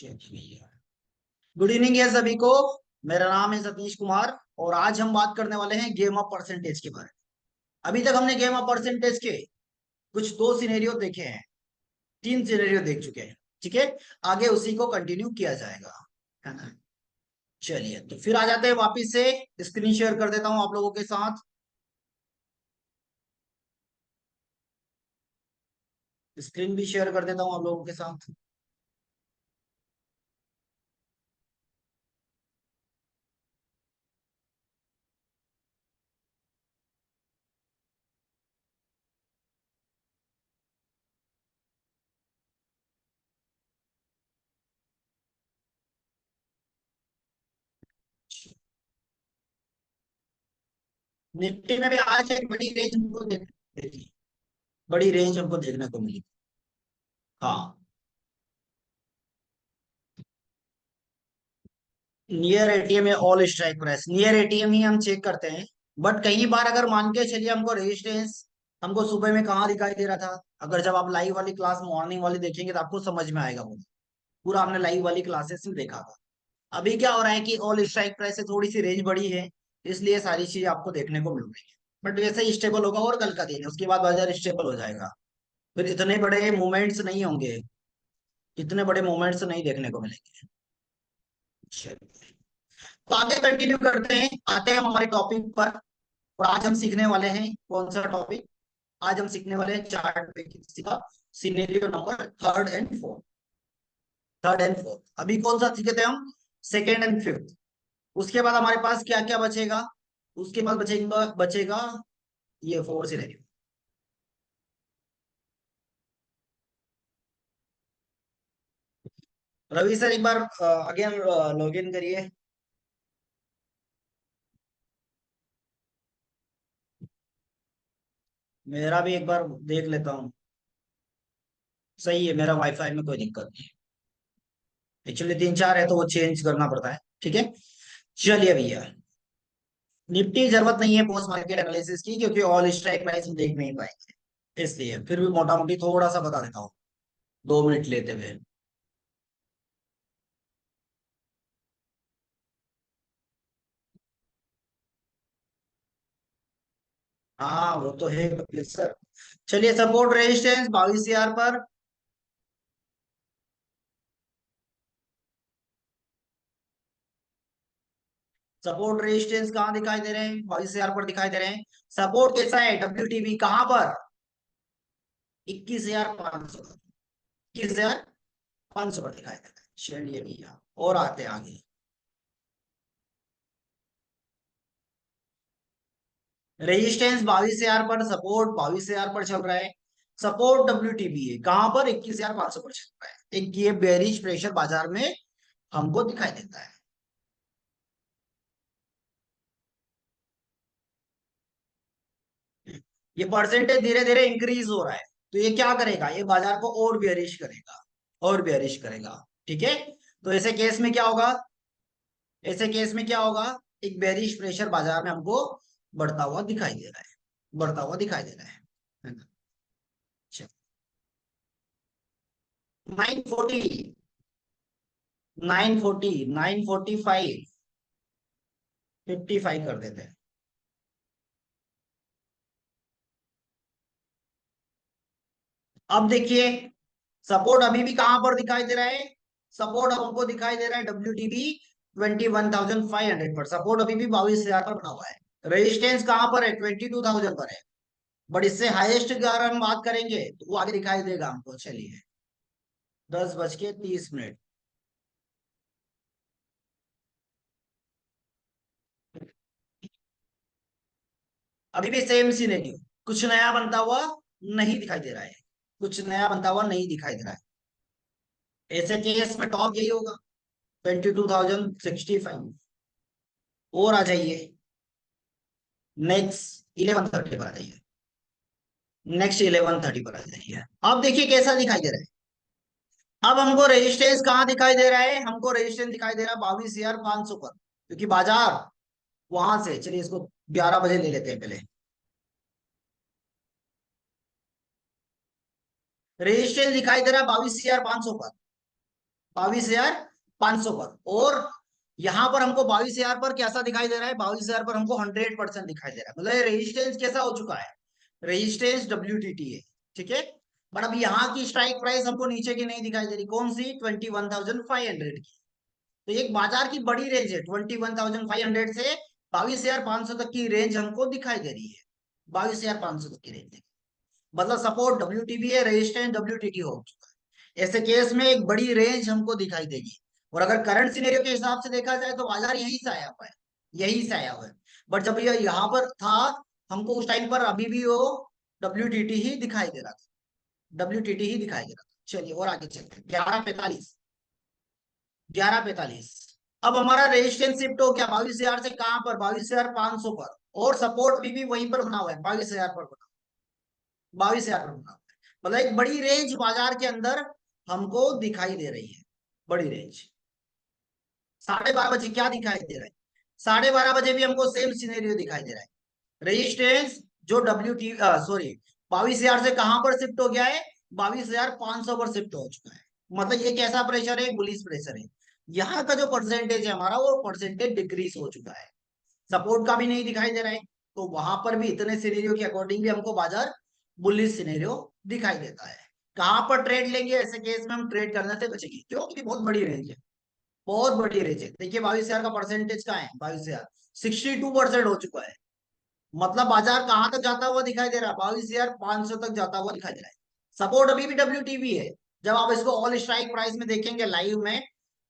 भैया, good evening है सभी को। मेरा नाम है सतीश कुमार और आज हम बात करने वाले हैं गेम ऑफ परसेंटेज के बारे में। अभी तक हमने गेम ऑफ परसेंटेज के कुछ दो सिनेरियो देखे हैं, तीन सिनेरियो देख चुके हैं। ठीक है, आगे उसी को कंटिन्यू किया जाएगा, है ना। चलिए तो फिर आ जाते हैं वापिस से। स्क्रीन शेयर कर देता हूं आप लोगों के साथ। स्क्रीन भी शेयर कर देता हूं आप लोगों के साथ। निफ्टी में भी आज एक बड़ी रेंज हमको देखी, बड़ी रेंज हमको देखने को मिली। हाँ, नियर एटीएम है, all strike price near ATM ही हम चेक करते हैं। बट कई बार अगर मान के चलिए हमको रेजिस्टेंस हमको सुबह में कहाँ दिखाई दे रहा था, अगर जब आप लाइव वाली क्लास मॉर्निंग वाली देखेंगे तो आपको समझ में आएगा। वो पूरा हमने लाइव वाली क्लासेस में देखा था। अभी क्या हो रहा है कि ऑल स्ट्राइक प्राइस से थोड़ी सी रेंज बढ़ी है, इसलिए सारी चीज आपको देखने को मिल रही है। बट वैसे ही स्टेबल होगा और कल का दिन है, उसके बाद बाजार स्टेबल हो जाएगा। फिर इतने बड़े मूवमेंट्स नहीं होंगे, इतने बड़े मूवमेंट्स नहीं देखने को मिलेंगे। चलिए, तो आगे कंटिन्यू करते हैं, आते हैं हमारे टॉपिक पर। और आज हम सीखने वाले हैं कौन सा टॉपिक? आज हम सीखने वाले हैं चार्ट पे किसी का scenario number third and fourth. अभी कौन सा सीखे थे हम? Second and fifth. उसके बाद हमारे पास क्या क्या बचेगा? उसके बाद बचेगा बचेगा ये फोर सिनेरियो। रवि सर एक बार अगेन लॉग इन करिए। मेरा भी एक बार देख लेता हूँ। सही है, मेरा वाईफाई में कोई दिक्कत नहीं है। एक्चुअली तीन चार है तो वो चेंज करना पड़ता है। ठीक है, चलिए भैया। निफ्टी जरूरत नहीं है पोस्ट मार्केट एनालिसिस की, क्योंकि ऑल स्ट्राइक प्राइस हम देख नहीं पाएंगे, इसलिए फिर भी मोटा मोटी थोड़ा सा बता देता हूँ 2 मिनट लेते हुए। हाँ वो तो है कपिल सर। चलिए, सपोर्ट रेजिस्टेंस 22,000 पर। सपोर्ट रेजिस्टेंस कहाँ दिखाई दे रहे हैं? 22,000 पर दिखाई दे रहे हैं। सपोर्ट कैसा है? WTB कहाँ पर? 21,500 पर। 21,500 पर दिखाई दे रहा है। चलिए भैया, और आते हैं आगे। रेजिस्टेंस 22,000 पर, सपोर्ट 22,000 पर चल रहा है। सपोर्ट WTB है कहां पर? 21,500 पर चल रहा है। एक ये बेरिश प्रेशर बाजार में हमको दिखाई देता है। ये परसेंटेज धीरे धीरे इंक्रीज हो रहा है, तो ये क्या करेगा? ये बाजार को और बेरिश करेगा, और बेरिश करेगा। ठीक है, तो ऐसे केस में क्या होगा? ऐसे केस में क्या होगा? एक बेरिश प्रेशर बाजार में हमको बढ़ता हुआ दिखाई दे रहा है, बढ़ता हुआ दिखाई दे रहा है ना। 940, 945, 55 कर देते हैं। अब देखिए, सपोर्ट अभी भी कहां पर दिखाई दे रहा है? सपोर्ट हमको दिखाई दे रहा है WTB 21,500 पर। सपोर्ट अभी भी 22,000 पर बना हुआ है। रेजिस्टेंस कहां पर है? 22,000 पर है। बट इससे हाईएस्ट की अगर हम बात करेंगे तो वो आगे दिखाई देगा हमको। चलिए, 10:30। अभी भी सेम सिनेरियो, कुछ नया बनता हुआ नहीं दिखाई दे रहा है, कुछ नया बनता हुआ नहीं दिखाई दे रहा है। ऐसे केस में टॉप यही होगा, 22,065। और आ जाइए, नेक्स्ट 11:30 पर आ जाइए। नेक्स्ट 11:30 पर आ जाइए। अब देखिए कैसा दिखाई दे रहा है। अब हमको रेजिस्टेंस कहाँ दिखाई दे रहा है? हमको रेजिस्टेंस दिखाई दे रहा है 22,500 पर, क्योंकि बाजार वहां से, चलिए इसको 11 बजे ले लेते हैं पहले। रेजिस्टेंस दिखाई दे रहा है 22,500 पर। 22,500 पर। और यहाँ पर हमको 22,000 पर कैसा दिखाई दे रहा है, 22,000 पर हमको 100% दिखाई दे रहा है, मतलब रेजिस्टेंस कैसा हो चुका है, रेजिस्टेंस WTT है। ठीक है, बट अब यहाँ की स्ट्राइक प्राइस हमको नीचे की नहीं दिखाई दे रही, कौन सी, 21,500 की। तो एक बाजार की बड़ी रेंज है 21,500 से 22,500 तक की रेंज हमको दिखाई दे रही है, 22,500 तक की रेंज, मतलब सपोर्ट WTB है, रेजिस्टेंस WTT हो चुका है। ऐसे केस में एक बड़ी रेंज हमको दिखाई देगी। और अगर करंट सिनेरियो के हिसाब से देखा जाए तो बाजार यहीं से आया हुआ है, यहीं से आया हुआ है। बट जब ये यहाँ पर था, हमको उस टाइम पर अभी भी वो WTT ही दिखाई दे रहा था, WTT ही दिखाई दे रहा था। चलिए और आगे चलते हैं, 11:45, 11:45। अब हमारा रेजिस्टेंस शिफ्ट हो गया 22,000 से, कहां पर, 22,500 पर। और सपोर्ट भी वहीं पर बना हुआ है, 22,000 पर बना, 22,000 पर बना हुआ है। मतलब एक बड़ी रेंज बाजार के अंदर हमको दिखाई दे रही है, बड़ी रेंज। 12:30 बजे क्या दिखाई दे रहा है, 12:30 बजे भी हमको सेम सिनेरियो दिखाई दे रहा है। रेजिस्टेंस जो सॉरी 22,000 से कहां पर शिफ्ट हो गया है, 22,500 पर शिफ्ट हो चुका है। मतलब ये कैसा प्रेशर है, बुलिश प्रेशर है। यहाँ का जो परसेंटेज है हमारा, वो परसेंटेज डिक्रीज हो चुका है, सपोर्ट का भी नहीं दिखाई दे रहा है। तो वहां पर भी इतने सिनेरियो के अकॉर्डिंग भी हमको बाजार बुलिश सिनेरियो दिखाई देता है। कहां पर ट्रेड लेंगे, ऐसे केस में हम ट्रेड करने से बचेंगे, क्योंकि बहुत बड़ी रेंज है, बहुत बड़ी रेंज है। देखिए 22,000 का परसेंटेज कहाँ है, 22,000, 62% हो चुका है। मतलब बाजार कहां तक जाता हुआ दिखाई दे रहा है, 22,500 तक जाता हुआ दिखाई दे रहा है। सपोर्ट अभी भी WTB है। जब आप इसको ऑल स्ट्राइक प्राइस में देखेंगे लाइव में,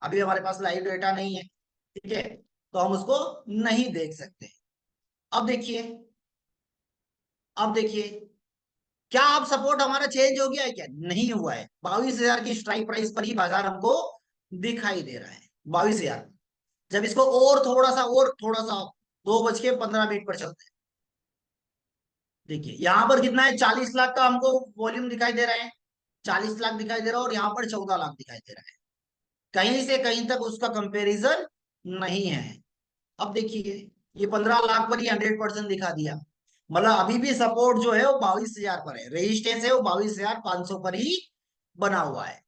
अभी हमारे पास लाइव डेटा नहीं है, ठीक है, तो हम उसको नहीं देख सकते। अब देखिए, अब देखिए, क्या अब सपोर्ट हमारा चेंज हो गया है, क्या नहीं हुआ है, 22,000 की स्ट्राइक प्राइस पर ही बाजार हमको दिखाई दे रहा है, 22,000। जब इसको और थोड़ा सा 2:15 पर चलते हैं, देखिए यहाँ पर कितना है, 40 लाख का हमको वॉल्यूम दिखाई दे रहा है, 40 लाख दिखाई दे रहा है, और यहाँ पर 14 लाख दिखाई दे रहा है। कहीं से कहीं तक उसका कंपैरिजन नहीं है। अब देखिए, ये 15 लाख पर ही 100% दिखा दिया। मतलब अभी भी सपोर्ट जो है वो 22,000 पर है, रेजिस्टेंस है वो 22,500 पर ही बना हुआ है।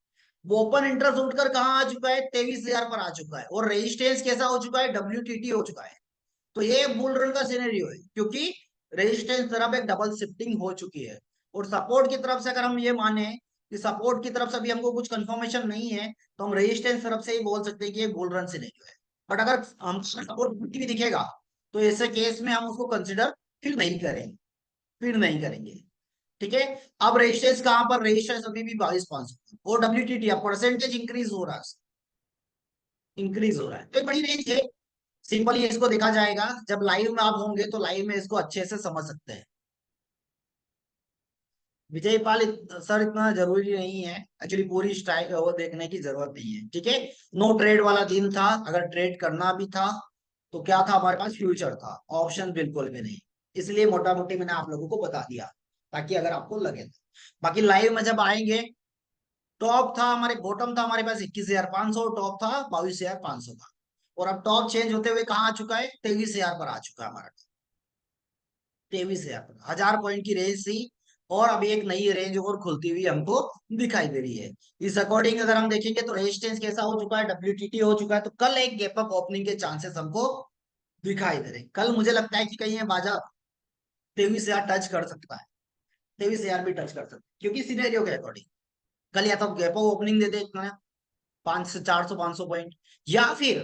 वो ओपन इंटरेस्ट उठकर कहाँ आ चुका है, 23,000 पर आ चुका है, और रेजिस्टेंस कैसा हो चुका है, WTT हो चुका है। तो ये बुल रन का सिनेरियो है, क्योंकि रेजिस्टेंस तरफ एक डबल शिफ्टिंग हो चुकी है। और सपोर्ट की तरफ से अगर हम ये माने कि सपोर्ट की तरफ से भी हमको कुछ कंफर्मेशन नहीं है, तो हम रेजिस्टेंस तरफ से ही बोल सकते हैं कि ये बुल रन सिनेरियो है। बट अगर हम सपोर्ट भी दिखेगा, तो ऐसे केस में हम उसको कंसिडर फिर नहीं करेंगे, फिर नहीं करेंगे। ठीक है, अब रेजिस्टेंस कहां पर, रेजिस्टेंस अभी भी 22,500, और WTT अब परसेंटेज इंक्रीज हो रहा है, इंक्रीज हो रहा है, तो एक बड़ी रेंज है। सिंपली इसको देखा जाएगा, जब लाइव में आप होंगे तो लाइव में इसको अच्छे से समझ सकते हैं। विजय पाल सर इतना जरूरी नहीं है, एक्चुअली पूरी स्ट्राइक वो देखने की जरूरत नहीं है। ठीक है, नो ट्रेड वाला दिन था, अगर ट्रेड करना भी था तो क्या था, हमारे पास फ्यूचर था, ऑप्शन बिल्कुल भी नहीं। इसलिए मोटा मोटी मैंने आप लोगों को बता दिया, ताकि अगर आपको लगे तो। बाकी लाइव में जब आएंगे, टॉप था हमारे, बॉटम था हमारे पास 21,500, टॉप था 22,500 का। और अब टॉप चेंज होते हुए कहाँ आ चुका है, 23,000 पर आ चुका है हमारा, 23,000 पर, 1,000 पॉइंट की रेंज थी। और अभी एक नई रेंज और खुलती हुई हमको दिखाई दे रही है। इस अकॉर्डिंग अगर हम देखेंगे तो रेजिस्टेंस कैसा हो चुका है, WTT हो चुका है। तो कल एक गैप अप ओपनिंग के चांसेस हमको दिखाई दे रहे हैं। कल मुझे लगता है कि कहीं ये बाजार 23,000 टच कर सकता है, 23,000 भी टच कर सकता है, क्योंकि सिनेरियो के अकॉर्डिंग कल या तो गैप अप ओपनिंग दे दे इतना, 400 500 पॉइंट, या फिर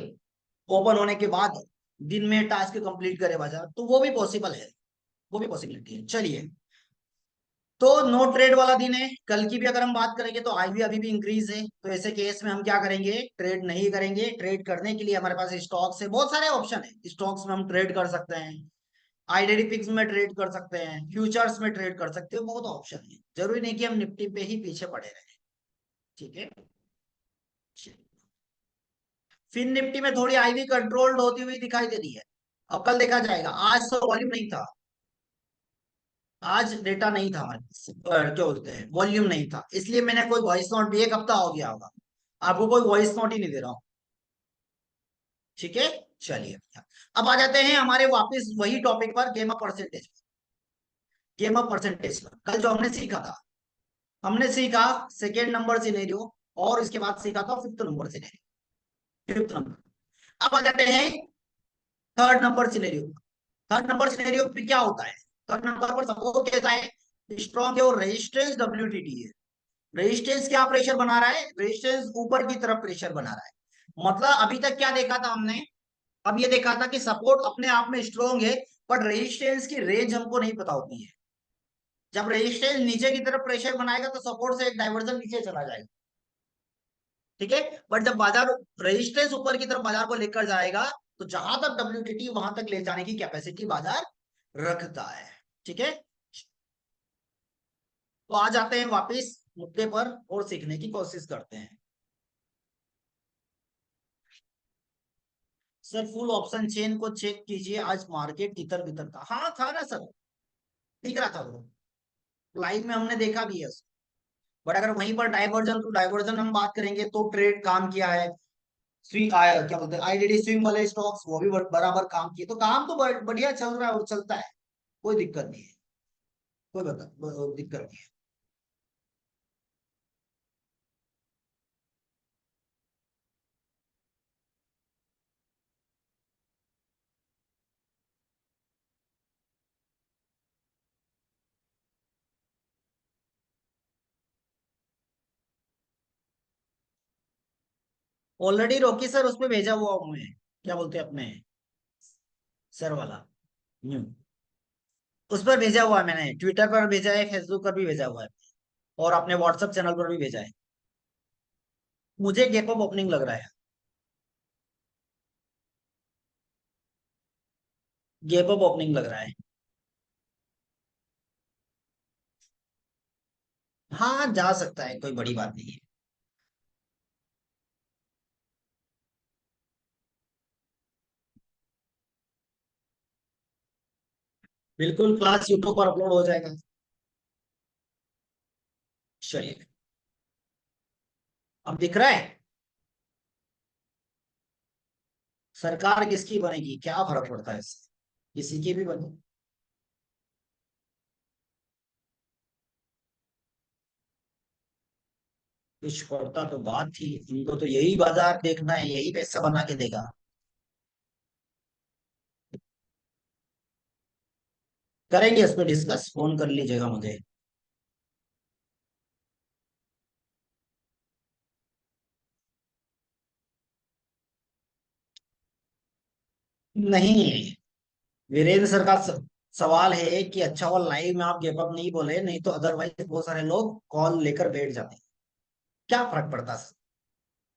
ओपन होने के बाद दिन में टास्क कंप्लीट करे बाजार, तो वो भी पॉसिबल है, वो भी पॉसिबिलिटी है। चलिए, तो नो ट्रेड वाला दिन है कल की भी, अगर हम बात करेंगे तो आई भी अभी भी इंक्रीज है। तो ऐसे केस में हम क्या करेंगे, ट्रेड नहीं करेंगे। ट्रेड करने के लिए हमारे पास स्टॉक्स है, बहुत सारे ऑप्शन है, स्टॉक्स में हम ट्रेड कर सकते हैं, आइडेंटिटी फिक्स में ट्रेड कर सकते हैं, फ्यूचर्स में ट्रेड कर सकते हो, बहुत ऑप्शन है। जरूरी नहीं कि हम निफ्टी पे ही पीछे पड़े रहे। ठीक है, फिर निफ्टी में थोड़ी आईवी कंट्रोल्ड होती हुई दिखाई दे रही है। अब कल देखा जाएगा, आज तो वॉल्यूम नहीं था, आज डेटा नहीं था हमारे पास, क्या बोलते हैं, वॉल्यूम नहीं था, इसलिए मैंने कोई वॉइस नोट भी, एक हफ्ता हो गया होगा, आपको कोई वॉइस नोट ही नहीं दे रहा हूँ। ठीक है, चलिए भैया, अब आ जाते हैं हमारे वापस वही टॉपिक पर, game of percentage. Game of percentage पर कल जो हमने सीखा था, हमने सीखा सेकेंड नंबर सिनेरियो और इसके बाद सीखा था fifth number scenario. Fifth number. अब आ जाते हैं third number scenario. Third number scenario पे क्या होता है? थर्ड नंबर पर सपोज कैसा है? स्ट्रॉन्ग है और रेजिस्टेंस डब्ल्यूटीटी है। रेजिस्टेंस क्या प्रेशर बना रहा है? रेजिस्टेंस ऊपर की तरफ प्रेशर बना रहा है। मतलब अभी तक क्या देखा था हमने? अब ये देखा था कि सपोर्ट अपने आप में स्ट्रॉन्ग है, बट रेजिस्टेंस की रेंज हमको नहीं पता होती है। जब रेजिस्टेंस नीचे की तरफ प्रेशर बनाएगा तो सपोर्ट से एक डाइवर्जन नीचे चला जाएगा। ठीक है। बट जब बाजार रेजिस्टेंस ऊपर की तरफ बाजार को लेकर जाएगा, तो जहां तक डब्ल्यूटीटी वहां तक ले जाने की कैपेसिटी बाजार रखता है। ठीक है। तो आ जाते हैं वापस मुद्दे पर और सीखने की कोशिश करते हैं। सर फुल ऑप्शन चेन को चेक कीजिए, आज मार्केट इधर बितर था। हाँ था ना सर, दिख रहा था वो, लाइव में हमने देखा भी है। बट अगर वहीं पर डाइवर्जन टू डाइवर्जन हम बात करेंगे तो ट्रेड काम किया है। स्विंग आया क्या बोलते हैं, आईडीडी स्विंग वाले स्टॉक्स वो भी बराबर काम किए, तो काम तो बढ़िया चल रहा है और चलता है। कोई दिक्कत नहीं है। कोई दिक्कत नहीं है। ऑलरेडी रॉकी सर उस पर भेजा हुआ हूँ मैं, क्या बोलते हैं अपने सर वाला। हम्म। उस पर भेजा हुआ है मैंने, ट्विटर पर भेजा है, फेसबुक पर भी भेजा हुआ है, और अपने व्हाट्सएप चैनल पर भी भेजा है। मुझे गैप अप ओपनिंग लग रहा है। गैप अप ओपनिंग लग रहा है। हाँ जा सकता है, कोई बड़ी बात नहीं है। बिल्कुल, क्लास यूट्यूब पर अपलोड हो जाएगा। चलिए। अब दिख रहा है। सरकार किसकी बनेगी, क्या फर्क पड़ता है इससे? किसी की भी बने। कुछ पड़ता तो बात थी, इनको तो यही बाजार देखना है, यही पैसा बना के देगा। करेंगे इस पर डिस्कस, फोन कर लीजिएगा मुझे। नहीं, वीरेंद्र सर का सवाल है कि अच्छा हुआ लाइव में आप गेप अप नहीं बोले, नहीं तो अदरवाइज बहुत सारे लोग कॉल लेकर बैठ जाते। क्या फर्क पड़ता सर,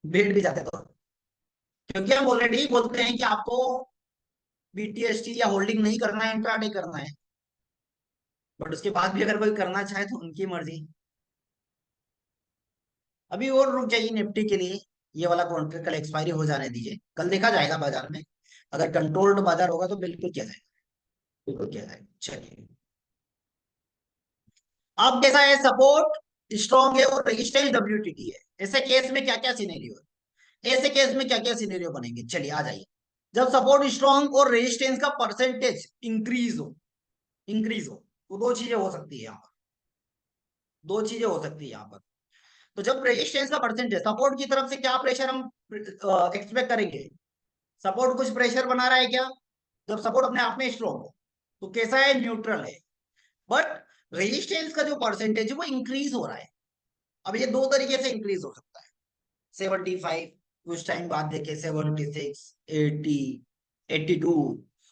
बैठ भी जाते तो। क्योंकि हम ऑलरेडी बोलते हैं कि आपको बीटीएसटी या होल्डिंग नहीं करना है, इंट्राडे करना है। बट उसके बाद भी अगर कोई करना चाहे तो उनकी मर्जी। अभी और रुक जाइए निफ्टी के लिए। ये वाला कॉन्ट्रैक्ट कल एक्सपायरी हो जाने दीजिए, कल देखा जाएगा बाजार में। अगर कंट्रोल्ड बाजार होगा तो बिल्कुल किया जाएगा। बिल्कुल किया जाएगा। चलिए। अब कैसा है, सपोर्ट स्ट्रॉन्ग है और रेजिस्टेंस डब्ल्यूटीटी है। ऐसे केस में क्या क्या सिनेरियो है? ऐसे केस में क्या क्या सिनेरियो बनेंगे, चलिए आ जाइए। जब सपोर्ट स्ट्रॉन्ग और रेजिस्टेंस का परसेंटेज इंक्रीज हो, इंक्रीज हो, तो दो चीजें हो सकती है यहाँ पर। दो चीजें हो सकती है यहाँ पर। तो जब रेजिस्टेंस का परसेंटेज, सपोर्ट की तरफ से क्या प्रेशर हम एक्सपेक्ट करेंगे? सपोर्ट कुछ प्रेशर बना रहा है क्या? जब सपोर्ट अपने आप में स्ट्रॉन्ग हो तो कैसा है, न्यूट्रल है। बट रेजिस्टेंस का जो परसेंटेज है वो इंक्रीज हो रहा है। अब ये दो तरीके से इंक्रीज हो सकता है। 75, कुछ टाइम बाद देखे 76, 80, 82,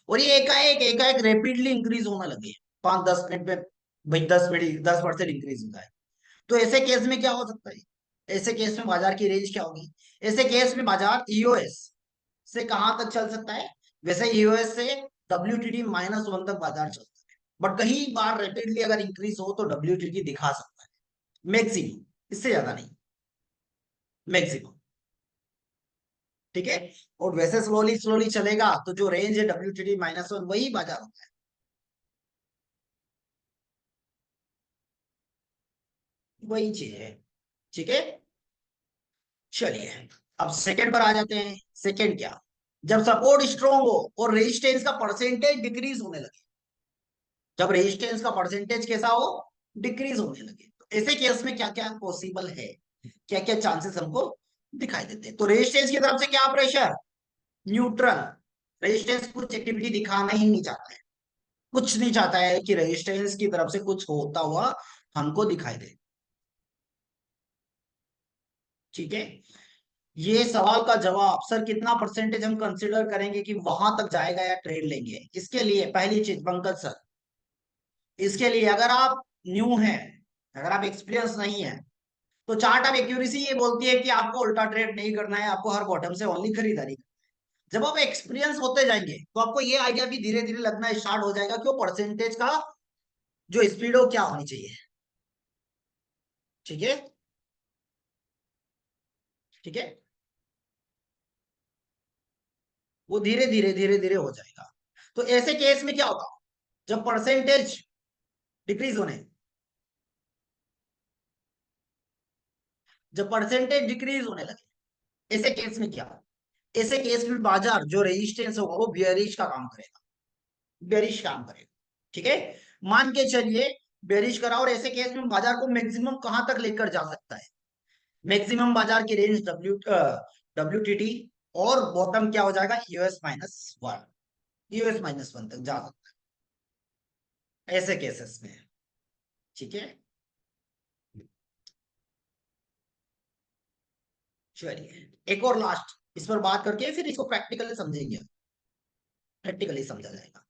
और ये एकाएक एकाएक रैपिडली इंक्रीज होने लगे 5-10 मिनट में। भाई 10 मिनट 10% इंक्रीज होता है। तो ऐसे केस में क्या हो सकता है? ऐसे केस में बाजार की रेंज क्या होगी? ऐसे केस में बाजार ईओएस से कहां तक चल सकता है? वैसे ईओएस से WTD-1 तक बाजार चलता है। बट कहीं बार रैपिडली अगर इंक्रीज हो तो WTD दिखा सकता है, मैक्सिमम, इससे ज्यादा नहीं, मैक्सिमम। ठीक है। और वैसे स्लोली स्लोली चलेगा तो जो रेंज है WTD-1 वही बाजार होता है। वही चीज है। ठीक है। चलिए। अब सेकंड पर आ जाते हैं। सेकंड क्या? जब सपोर्ट स्ट्रॉन्ग हो और रेजिस्टेंस का परसेंटेज डिक्रीज होने लगे। जब रेजिस्टेंस का परसेंटेज कैसा हो, डिक्रीज होने लगे, तो ऐसे केस में क्या क्या पॉसिबल है? क्या क्या चांसेस हमको दिखाई देते हैं। तो रेजिस्टेंस की तरफ से क्या प्रेशर, न्यूट्रल। रेजिस्टेंस कुछ एक्टिविटी दिखाना ही नहीं चाहता है, कुछ नहीं चाहता है कि रेजिस्टेंस की तरफ से कुछ होता हुआ हमको दिखाई दे। ठीक है। ये सवाल का जवाब सर कितना परसेंटेज हम कंसिडर करेंगे कि वहां तक जाएगा या ट्रेड लेंगे, इसके लिए पहली चीज पंकज सर, इसके लिए अगर आप न्यू हैं, अगर आप एक्सपीरियंस नहीं है, तो चार्ट ऑफ एक्यूरेसी ये बोलती है कि आपको उल्टा ट्रेड नहीं करना है, आपको हर बॉटम से ओनली खरीदारी। जब आप एक्सपीरियंस होते जाएंगे तो आपको ये आइडिया भी धीरे धीरे लगना स्टार्ट हो जाएगा कि वो परसेंटेज का जो स्पीड हो क्या होनी चाहिए। ठीक है। ठीक है। वो धीरे धीरे हो जाएगा। तो ऐसे केस में क्या होगा, जब परसेंटेज डिक्रीज होने, जब परसेंटेज डिक्रीज होने लगे, ऐसे केस में क्या, ऐसे केस में बाजार जो रेजिस्टेंस होगा वो बियरिश का काम करेगा, बेरिश काम करेगा। ठीक है। मान के चलिए बेरिश करा, और ऐसे केस में बाजार को मैक्सिमम कहां तक लेकर जा सकता है, मैक्सिमम बाजार की रेंज डब्ल्यू टी टी, और बॉटम क्या हो जाएगा, यूएस-1, यूएस-1 तक जा सकता है ऐसे केसेस में। ठीक है। चलिए एक और लास्ट इस पर बात करके फिर इसको प्रैक्टिकली समझेंगे, प्रैक्टिकली समझा जाएगा।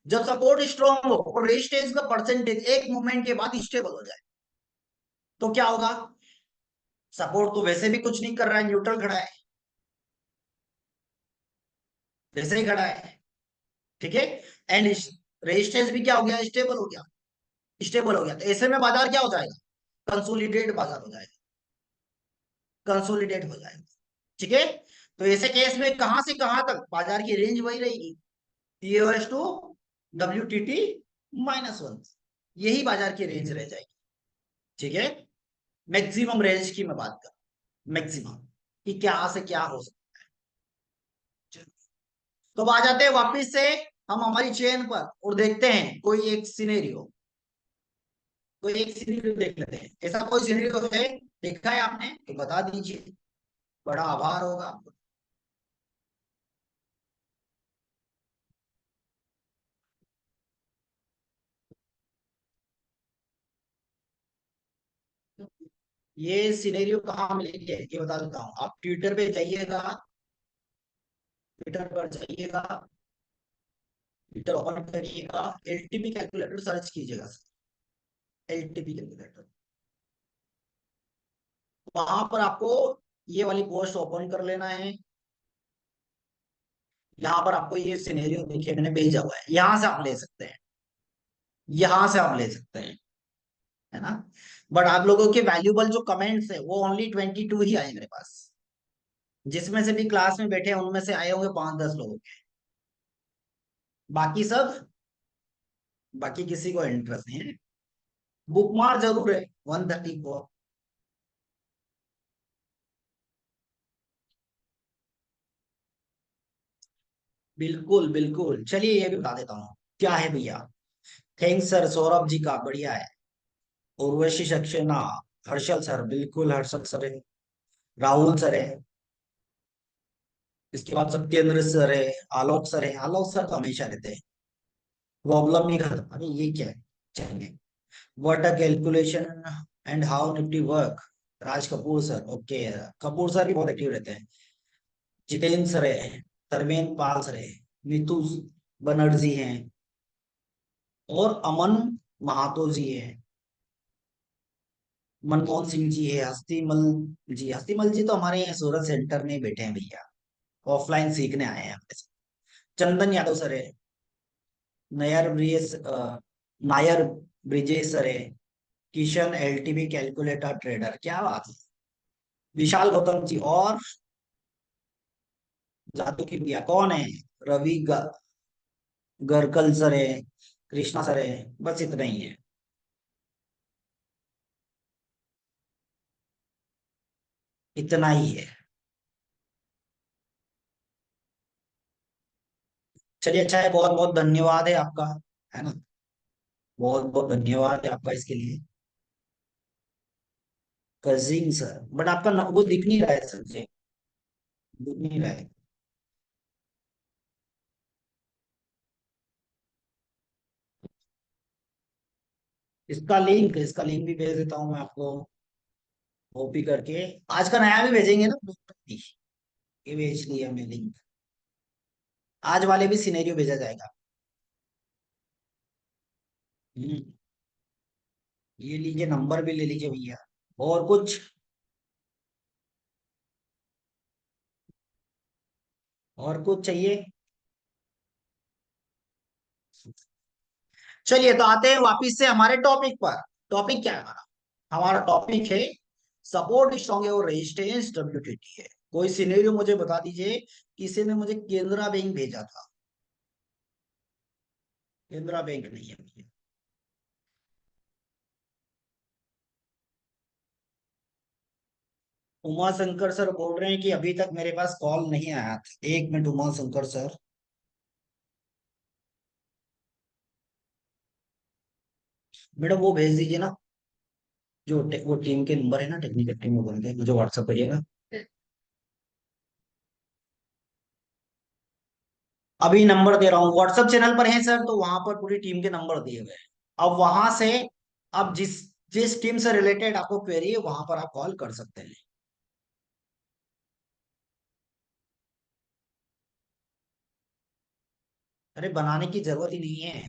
जब सपोर्ट स्ट्रॉन्ग हो और रेजिस्टेंस का परसेंटेज एक मूवमेंट के बाद स्टेबल हो जाए, तो क्या होगा, सपोर्ट तो वैसे भी कुछ नहीं कर रहा है, न्यूट्रल खड़ा है, वैसे ही खड़ा है। ठीक है। एंड रेजिस्टेंस भी क्या हो गया, स्टेबल हो गया, स्टेबल हो गया। तो ऐसे में बाजार क्या हो जाएगा, कंसोलिडेट बाजार हो जाएगा, कंसोलिडेट हो जाएगा। ठीक है। तो ऐसे केस में कहां से कहां तक बाजार की रेंज वही रहेगी, TOS to WTT-1, यही बाजार की रेंज रह जाएगी। ठीक है। मैक्सिमम रेंज की मैं बात कर, मैक्सिमम कि क्या से क्या हो सकता है। तो अब आ जाते हैं वापिस से हम हमारी चेन पर और देखते हैं कोई एक सिनेरियो, कोई एक सिनेरियो देख लेते हैं। ऐसा कोई सिनेरियो है देखा है आपने तो बता दीजिए, बड़ा आभार होगा आपको। ये सिनेरियो कहाँ मिलेगी ये बता देता हूँ, आप ट्विटर पे जाइएगा, ट्विटर पर जाइएगा, ट्विटर ओपन करिएगा, एलटीपी कैलकुलेटर सर्च कीजिएगा, एलटीपी कैलकुलेटर, वहां पर आपको ये वाली पोस्ट ओपन कर लेना है। यहाँ पर आपको ये सिनेरियो देखिए मैंने भेजा हुआ है, यहाँ से आप ले सकते हैं, यहाँ से आप ले सकते हैं, है ना। बट आप लोगों के वैल्यूबल जो कमेंट्स है वो ओनली 22 ही आए मेरे पास, जिसमें से भी क्लास में बैठे हैं उनमें से आए होंगे 5-10 लोगों के, बाकी सब, बाकी किसी को इंटरेस्ट नहीं है। बुकमार जरूर है 134। बिल्कुल बिल्कुल, चलिए ये भी बता देता हूँ क्या है भैया। थैंक्स सर, सौरभ जी का बढ़िया है, उर्वशी सक्सेना, हर्षल सर, बिल्कुल हर्षल सर है, राहुल सर है, इसके बाद सत्येंद्र सर है, आलोक सर है, आलोक सर तो हमेशा रहते हैं, प्रॉब्लम ही खत्म, अरे ये क्या है, चलिए। What a calculation and how Nifty work, Raj Kapoor sir, okay, Kapoor sir भी बहुत एक्टिव रहते हैं, जितेंद्र सर है, धर्मेंद्र पाल सर है, नीतू बनर्जी हैं, और अमन महातो जी है, मनमोहन सिंह जी है, हस्तीमल जी, हस्तीमल जी तो हमारे यहाँ सूरत सेंटर में ही बैठे हैं भैया, ऑफलाइन सीखने आए हैं हमारे साथ। चंदन यादव सर है, नायर ब्रिजेश नायर ब्रिजेश सर है, किशन एलटीवी कैलकुलेटर ट्रेडर, क्या बात है, विशाल गौतम जी, और जादू की भैया कौन है, रवि गरकल सर है, कृष्णा सर है, बस इतना ही है, इतना ही है। चलिए अच्छा है, बहुत बहुत धन्यवाद है आपका, है ना, बहुत बहुत धन्यवाद है आपका इसके लिए। कजिंग सर, बट आपका वो दिख नहीं रहा है सर मुझे, दिख नहीं रहा है। इसका लिंक भी भेज देता हूँ मैं आपको, कॉपी करके। आज का नया भी भेजेंगे ना, ये भेज दिया मैं लिंक। आज वाले भी सिनेरियो भेजा जाएगा। हम्म, ये लीजिए, नंबर भी ले लीजिए भैया। और कुछ? और कुछ चाहिए? चलिए, तो आते हैं वापिस से हमारे टॉपिक पर। टॉपिक क्या है हमारा? हमारा टॉपिक है सपोर्ट स्ट्रॉन्ग है और रेजिस्टेंस डब्ल्यूटीटी है। कोई सिनेरियो मुझे बता दीजिए, किसी ने मुझे केनरा बैंक भेजा था। केनरा बैंक नहीं है भैया। उमा शंकर सर बोल रहे हैं कि अभी तक मेरे पास कॉल नहीं आया था। एक minute Uma Shankar sir. Madam वो भेज दीजिए ना, वो टीम के नंबर है ना, टेक्निकल टीम में बोल के मुझे व्हाट्सएप करिएगा। अभी नंबर दे रहा हूँ, व्हाट्सएप चैनल पर है सर, तो वहां पर पूरी टीम के नंबर दिए हुए हैं। अब वहां से, अब जिस जिस टीम से रिलेटेड आपको क्वेरी है वहां पर आप कॉल कर सकते हैं। अरे बनाने की जरूरत ही नहीं है।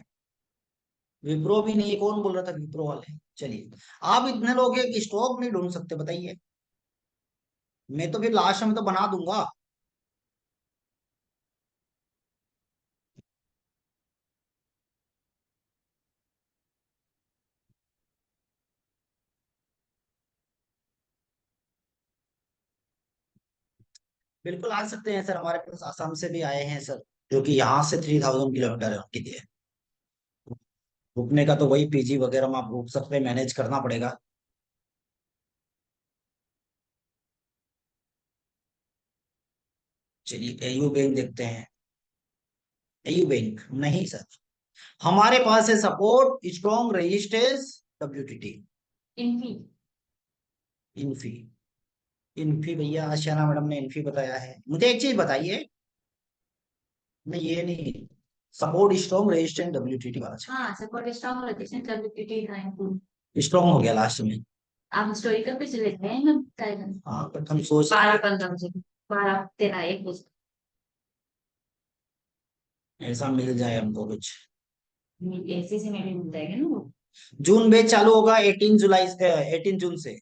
विप्रो भी नहीं है, कौन बोल रहा था विप्रो वाले? चलिए, आप इतने लोग एक स्टॉक नहीं ढूंढ सकते बताइए? मैं तो फिर लास्ट में तो बना दूंगा। बिल्कुल आ सकते हैं सर, हमारे पास आसाम से भी आए हैं सर, जो कि यहाँ से 3000 किलोमीटर है उनके लिए। रुकने का तो वही पीजी वगैरह में आप रुक सकते हैं, मैनेज करना पड़ेगा। चलिए एयू बैंक देखते हैं। एयू बैंक नहीं सर, हमारे पास है support strong resistance WTT. Infy. Infy. Infy भैया, आशियाना मैडम ने इनफी बताया है। मुझे एक चीज बताइए। नहीं ये नहीं, सपोर्ट स्ट्रॉन्ग रेजिस्टेंस डब्ल्यूटीटी वाला हाँ, सपोर्ट स्ट्रॉन्ग रेजिस्टेंस डब्ल्यूपीटी था। स्ट्रॉन्ग हो गया लास्ट में। आप हिस्टोरिकल पे चले गए हैं ना, टाइगर। हाँ बट हम सोच, 12 15 से 12 13 1 कुछ। ऐसा मिल जाए हमको कुछ। ऐसे से मेरे मिल जाएगा ना वो। जून बैच चालू होगा 18 जुलाई से, 18 जून से।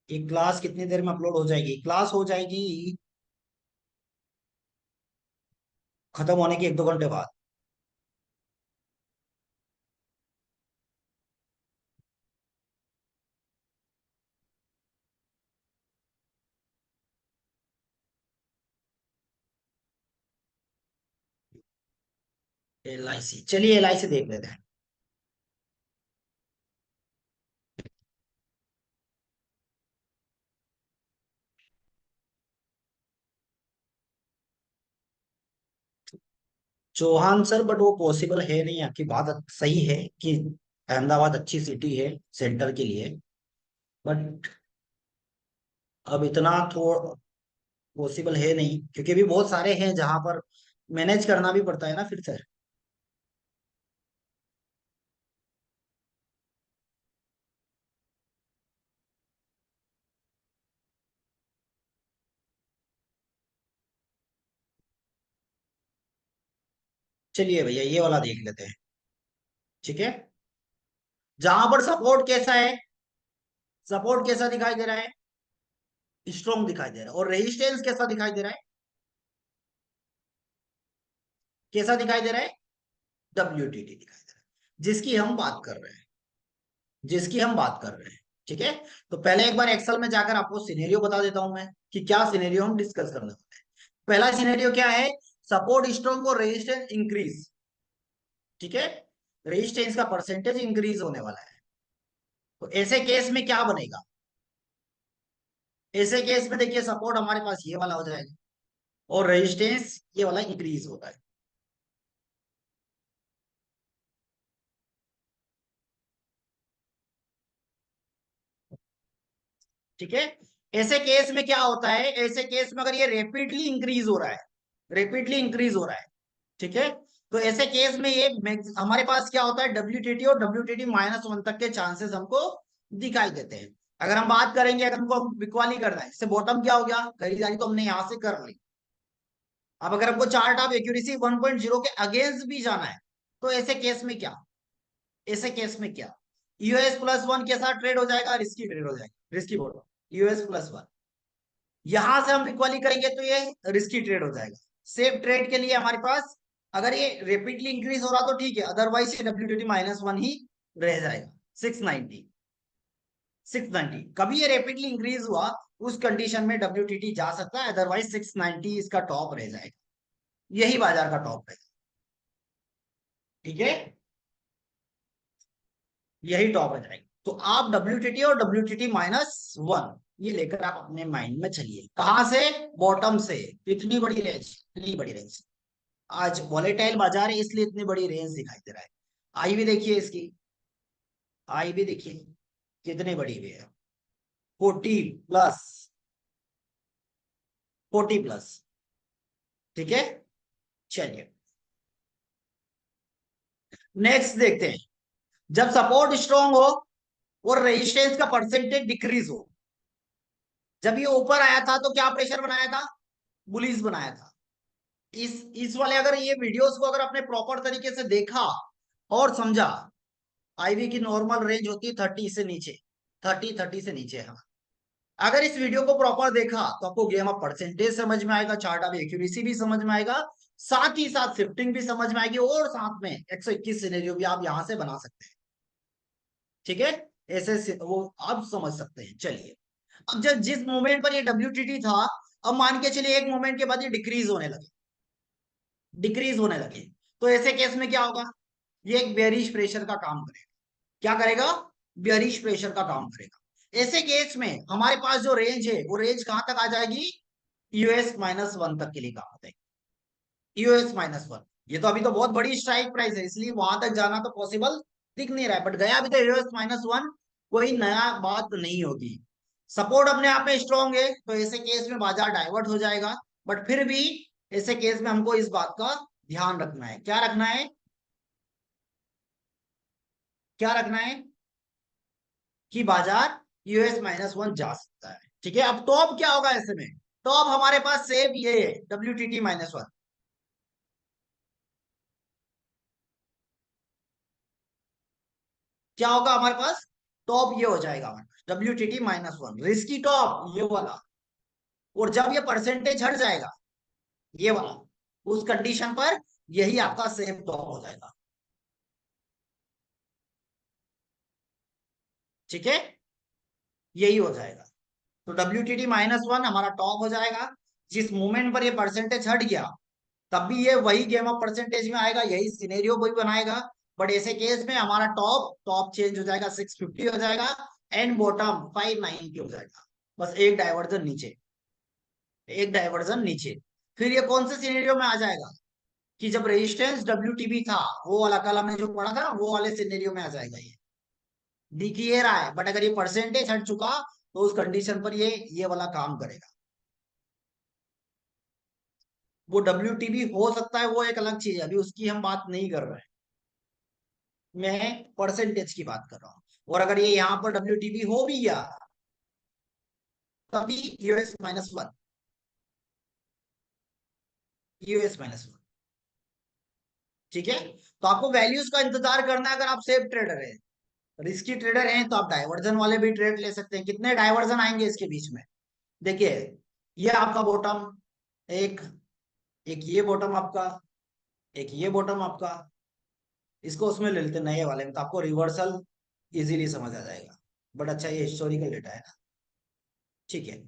ये क्लास कितनी देर में अपलोड हो जाएगी? क्लास हो जाएगी खत्म होने के 1 2 घंटे बाद। LIC, चलिए LIC देख लेते हैं। चौहान सर, बट वो पॉसिबल है नहीं। आपकी बात सही है कि अहमदाबाद अच्छी सिटी है सेंटर के लिए, बट अब इतना थोड़ा पॉसिबल है नहीं, क्योंकि अभी बहुत सारे हैं जहां पर मैनेज करना भी पड़ता है ना फिर सर। चलिए भैया ये वाला देख लेते हैं। ठीक है, जहां पर सपोर्ट कैसा है, सपोर्ट कैसा दिखाई दे रहा है? स्ट्रॉन्ग दिखाई दे रहा है। और रेजिस्टेंस कैसा दिखाई दे रहा है? कैसा दिखाई दे रहा है? डब्ल्यूटीटी दिखाई दे रहा है, जिसकी हम बात कर रहे हैं, जिसकी हम बात कर रहे हैं। ठीक है, तो पहले एक बार एक्सेल में जाकर आपको सिनेरियो बता देता हूं मैं कि क्या सिनेरियो हम डिस्कस करने वाले हैं। पहला सिनेरियो क्या है? सपोर्ट स्ट्रॉन्ग और रेजिस्टेंस इंक्रीज। ठीक है, रेजिस्टेंस का परसेंटेज इंक्रीज होने वाला है। तो ऐसे केस में क्या बनेगा? ऐसे केस में देखिए, सपोर्ट हमारे पास ये वाला हो जाएगा और रेजिस्टेंस ये वाला इंक्रीज होता है। ठीक है। ऐसे केस में क्या होता है, ऐसे केस में अगर ये रेपिडली इंक्रीज हो रहा है, रेपिडली इंक्रीज हो रहा है, ठीक है, तो ऐसे केस में ये हमारे पास क्या होता है, WTT और WTT -1 तक के चांसेस हमको दिखाई देते हैं। अगर हम बात करेंगे, अगर हमको बिकवाली करना है, इससे बॉटम क्या हो गया, खरीदारी तो हमने यहां से कर ली। अब अगर हमको चार्ट ऑफ एक्यूरेसी 1.0 के अगेंस्ट भी जाना है, तो ऐसे केस में क्या, ऐसे केस में क्या, US+1 के साथ ट्रेड हो जाएगा, रिस्की ट्रेड हो जाएगा, रिस्की बॉटम US+1। यहां से हम इक्वली करेंगे तो ये रिस्की ट्रेड हो जाएगा। सेफ ट्रेड के लिए हमारे पास अगर ये रेपिडली इंक्रीज हो रहा तो ठीक है, अदरवाइज ये WTT -1 ही रह जाएगा। 690, 690 कभी ये रेपिडली इंक्रीज हुआ उस कंडीशन में WTT जा सकता है, अदरवाइज 690 इसका टॉप रह जाएगा, यही बाजार का टॉप रहेगा। ठीक है, यही टॉप रह जाएगा। तो आप WTT और WTT -1 ये लेकर आप अपने माइंड में चलिए। कहां से, बॉटम से। इतनी बड़ी रेंज, इतनी बड़ी रेंज, आज वॉलेटाइल बाजार है इसलिए इतनी बड़ी रेंज दिखाई दे रहा है। आई भी देखिए इसकी, आई भी देखिए कितनी बड़ी हुई है, 40+, 40+। ठीक है, चलिए नेक्स्ट देखते हैं। जब सपोर्ट स्ट्रॉन्ग हो और रेजिस्टेंस का परसेंटेज डिक्रीज हो, जब ये ऊपर आया था तो क्या प्रेशर बनाया था, बुलिश बनाया था। इस वाले अगर ये वीडियोस को अगर आपने प्रॉपर तरीके से देखा और समझा, आईवी की नॉर्मल रेंज होती है 30 से नीचे, 30 से नीचे है। अगर इस वीडियो को प्रॉपर देखा तो आपको गेम ऑफ परसेंटेज समझ में आएगा, चार्ट ऑफ एक्यूरेसी भी समझ में आएगा, साथ ही साथ शिफ्टिंग भी समझ में आएगी, और साथ में 121 सिनेरियो भी आप यहां से बना सकते हैं। ठीक है, ऐसे वो आप समझ सकते हैं। चलिए, अब जब जिस मोमेंट पर ये WTT था, अब मान के चलिए एक मोमेंट के बाद ये डिक्रीज होने लगे, डिक्रीज होने लगे, तो ऐसे केस में क्या होगा, ये एक बेरिश प्रेशर का काम करेगा। क्या करेगा, बेरिश प्रेशर का काम करेगा। ऐसे केस में हमारे पास जो रेंज है वो रेंज कहां तक आ जाएगी, US-1 तक के लिए काम होता है। US-1, ये तो अभी तो बहुत बड़ी स्ट्राइक प्राइस है इसलिए वहां तक जाना तो पॉसिबल दिख नहीं रहा है, बट गया भी तो US-1, कोई नया बात नहीं होगी। सपोर्ट अपने आप में स्ट्रांग है तो ऐसे केस में बाजार डाइवर्ट हो जाएगा, बट फिर भी ऐसे केस में हमको इस बात का ध्यान रखना है। क्या रखना है, क्या रखना है, कि बाजार US-1 जा सकता है। ठीक है, अब टॉप क्या होगा ऐसे में, टॉप हमारे पास सेम ये है, WTT-1। क्या होगा हमारे पास, टॉप ये हो जाएगा हमारे पास WTT-1, रिस्की टॉप ये वाला। और जब ये परसेंटेज हट जाएगा, ये वाला, उस कंडीशन पर यही आपका सेम टॉप हो जाएगा। ठीक है, यही हो जाएगा। तो WTT-1 हमारा टॉप हो जाएगा। जिस मोमेंट पर ये परसेंटेज हट गया, तब भी ये वही गेम ऑफ परसेंटेज में आएगा, यही सिनेरियो वही बनाएगा। बट ऐसे केस में हमारा टॉप टॉप चेंज हो जाएगा, 650 हो जाएगा, एंड बॉटम 590 हो जाएगा। बस एक डाइवर्जन नीचे, एक डाइवर्जन नीचे। फिर ये कौन से सिनेरियो में आ जाएगा, कि जब रेजिस्टेंस WTB था, वो वाला कल हमने जो पढ़ा था ना, वो वाले सिनेरियो में आ जाएगा। ये दिख ये रहा है, बट अगर ये परसेंटेज हट चुका तो उस कंडीशन पर ये वाला काम करेगा। वो WTB हो सकता है, वो एक अलग चीज है, अभी उसकी हम बात नहीं कर रहे हैं, मैं परसेंटेज की बात कर रहा हूँ। और अगर ये यहाँ पर WTB हो भी गया, तभी US-1, US-1। ठीक है, तो आपको वैल्यूज का इंतजार करना है। अगर आप सेफ ट्रेडर है, रिस्की ट्रेडर हैं, तो आप डाइवर्जन वाले भी ट्रेड ले सकते हैं। कितने डाइवर्जन आएंगे इसके बीच में, देखिए, ये आपका बॉटम, एक एक ये बॉटम आपका, एक ये बॉटम आपका, इसको उसमें ले लेते हैं नए वाले में, तो आपको रिवर्सल इजीली समझ आ जाएगा। बट अच्छा, ये हिस्टोरिकल डेटा है ना। ठीक है,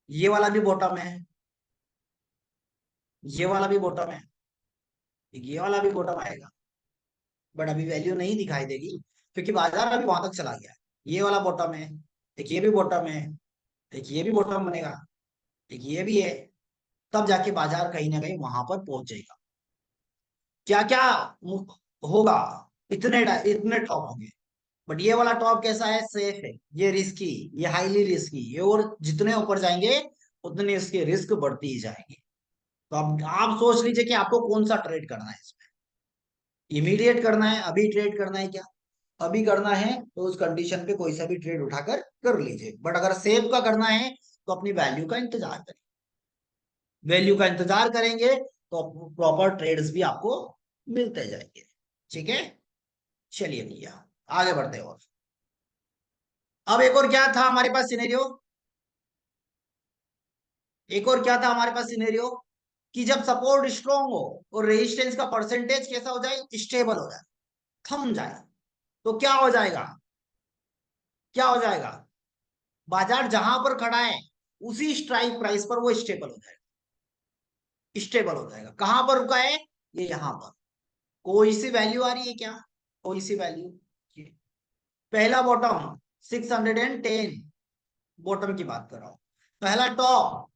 ये वाला भी बॉटम है, ये वाला भी बॉटम है, ये वाला भी बॉटम आएगा, बट अभी वैल्यू नहीं दिखाई देगी क्योंकि बाजार अभी वहां तक चला गया है। ये वाला बॉटम है, एक ये भी बॉटम है, एक ये भी बॉटम बनेगा, एक ये भी है, तब जाके बाजार कहीं ना कहीं वहां पर पहुंच जाएगा। क्या क्या होगा, इतने इतने टॉप होंगे, बट ये वाला टॉप कैसा है, सेफ है, ये रिस्की, ये हाईली रिस्की, ये और जितने ऊपर जाएंगे उतनी इसकी रिस्क बढ़ती ही जाएगी। तो अब आप सोच लीजिए कि आपको कौन सा ट्रेड करना है इसमें। इमीडिएट करना है, अभी ट्रेड करना है क्या? अभी करना है तो उस कंडीशन पे कोई सा भी ट्रेड उठाकर कर लीजिए, बट अगर सेफ का करना है तो अपनी वैल्यू का इंतजार करें। वैल्यू का इंतजार करेंगे तो प्रॉपर ट्रेड्स भी आपको मिलते जाएंगे। ठीक है, चलिए भैया आगे बढ़ते हैं। और अब एक और क्या था हमारे पास सिनेरियो, एक और क्या था हमारे पास सिनेरियो, कि जब सपोर्ट स्ट्रॉन्ग हो और रेजिस्टेंस का परसेंटेज कैसा हो जाए, स्टेबल हो जाए, थम जाए, तो क्या हो जाएगा, क्या हो जाएगा, बाजार जहां पर खड़ा है उसी स्ट्राइक प्राइस पर वो स्टेबल हो जाएगा। स्टेबल हो जाएगा, कहां पर रुका है, ये यहां पर। कोई सी वैल्यू आ रही है क्या, कोई सी वैल्यू, पहला बॉटम 610, बॉटम की बात कर रहा हूं। पहला टॉप,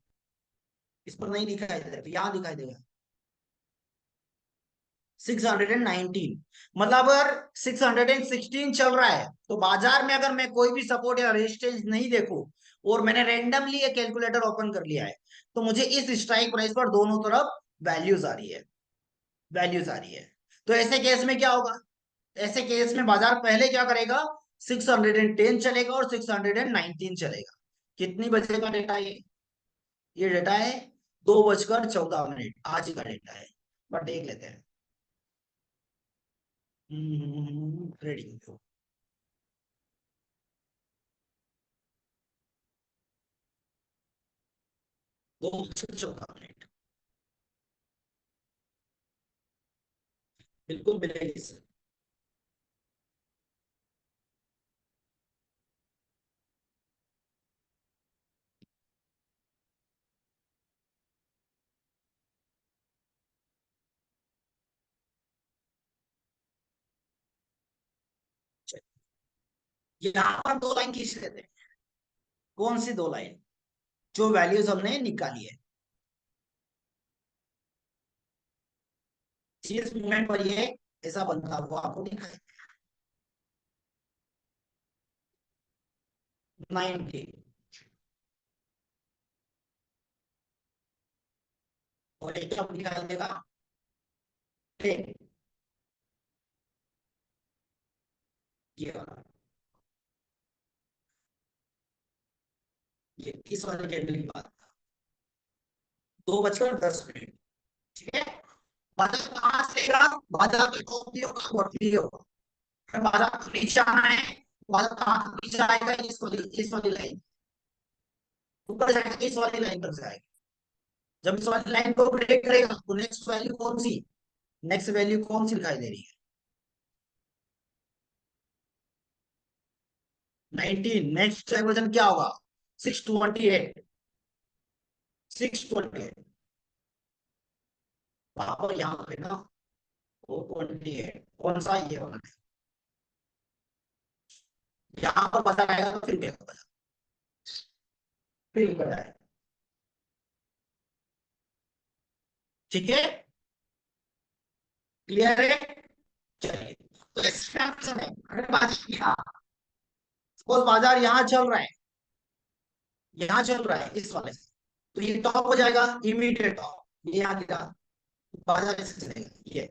इस पर नहीं दिखाई दे रहा, यहां दिखाई देगा 619, मतलब अगर 616 चल रहा है तो बाजार में अगर मैं कोई भी सपोर्ट या रेजिस्टेंस नहीं देखूं और मैंने रैंडमली ये कैलकुलेटर ओपन कर लिया है, तो मुझे इस स्ट्राइक प्राइस पर दोनों तरफ वैल्यूज आ रही है, वैल्यूज आ रही है। तो ऐसे केस में क्या होगा, ऐसे केस में बाजार पहले क्या करेगा, 610 चलेगा और 619 चलेगा। कितनी बजे का डेटा है ये डेटा है 2:14 आज ही का डेटा है, बट देख लेते हैं। ट्रेडिंग, 2:14, बिल्कुल मिलेगी सर। यहाँ पर दो लाइन खींच लेते हैं। कौन सी दो लाइन, जो वैल्यूज हमने निकाली है, जिस मूवमेंट पर ये ऐसा बनता हुआ आपको दिखा है, 90, और ये क्या दिखाई देगा, 10, ये वाला, ये इस वाले कैंडल की बात, 2:10। ठीक है, बाजार कहाँ से गिरा, बाजार के टॉप भी होगा बॉटम भी होगा। फिर बाजार को नीचे आना है, बाजार कहाँ तक नीचे आएगा, इस वाली लाइन, ऊपर जाएगा इस वाली लाइन तक जाएगा। जब इस वाली लाइन को ब्रेक करेगा तो नेक्स्ट वैल्यू कौन सी, नेक्स्ट वैल्यू कौन सी दिखाई दे रही है, 19, नेक्स्ट डाइवर्जन क्या होगा, 628, 628, वहां पर यहाँ पे ना 428, कौन सा ये वाला, यहाँ पर पता आएगा तो फिर क्या होगा, फिर बताए। ठीक है, क्लियर है, चलिए। तो एक्सट्रैक्शन है, अगर बात किया सपोज बाजार यहाँ चल रहा है, यहाँ चल रहा है इस वाले से, तो ये टॉप हो जाएगा, इमीडिएट टॉप, ये यहाँ गिरा, बाजार ऐसे चलेगा ये,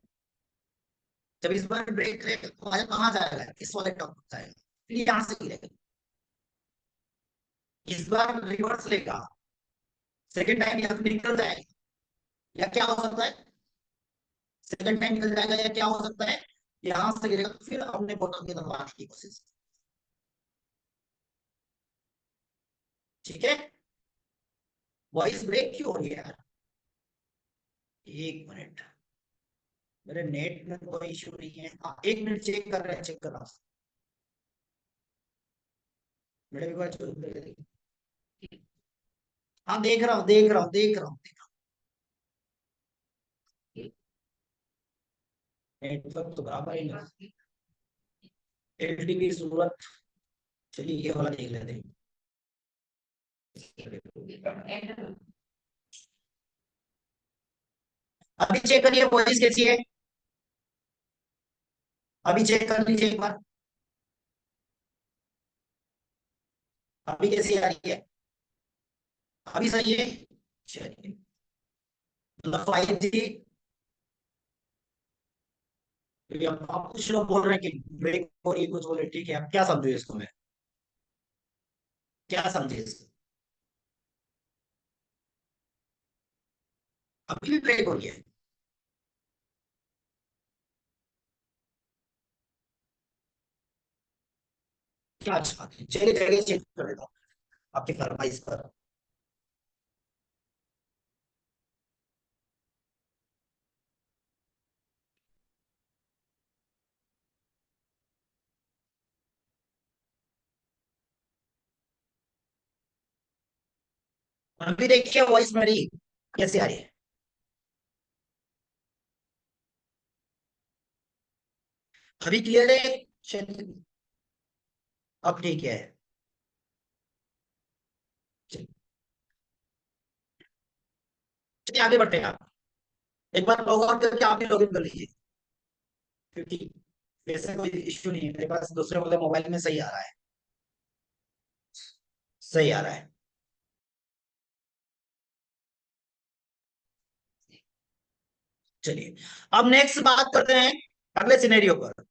जब इस बार ब्रेक करेगा तो बाजार कहाँ जाएगा, इस वाले टॉप पर जाएगा, फिर यहाँ से गिरेगा, इस बार रिवर्स लेगा, सेकंड टाइम यहाँ पे निकल जाएगा, या क्या हो सकता है, सेकंड टाइम निकल जाएगा, या क्या हो सकता है, यहाँ से गिरेगा तो फिर अपने बॉटम की तरफ आने की कोशिश। ठीक है, वॉइस ब्रेक क्यों हो रही है यार, एक मिनट, मेरे नेट में कोई इशू नहीं है, हाँ एक मिनट चेक कर रहे हैं, चेक कर रहा हूँ, मेरे भी बात, हाँ देख रहा हूँ, देख रहा हूँ, देख रहा हूँ, नेटवर्क तो बराबर ही है, एलटी की जरूरत, चलिए ये वाला देख लेते हैं। अभी चेक करिए वॉइस कैसी है, अभी चेक कर लीजिए एक बार, अभी कैसी आ रही है? अभी सही है? चलिए। मतलब 5G, आप कुछ लोग बोल रहे हैं कि ब्रेक हो रही है, कुछ बोले, ठीक है, आप क्या समझे इसको? मैं क्या समझे इसको? अभी भी ब्रेक हो रही है? क्या अच्छा बात है, चलिए जगह चेंज कर देता हूँ आपकी फरमाइश पर। अभी देखिए वॉइस मेरी कैसी आ रही है? अभी क्लियर है? चलिए, अब ठीक है। चलिए चलिए, आगे बढ़ते हैं आप। एक बार लॉग आउट करके आप भी लॉग इन कर लीजिए, क्योंकि वैसे कोई इश्यू नहीं है मेरे पास, दूसरे वाले मोबाइल में सही आ रहा है। सही आ रहा है। चलिए, अब नेक्स्ट बात करते हैं अगले सिनेरियो पर।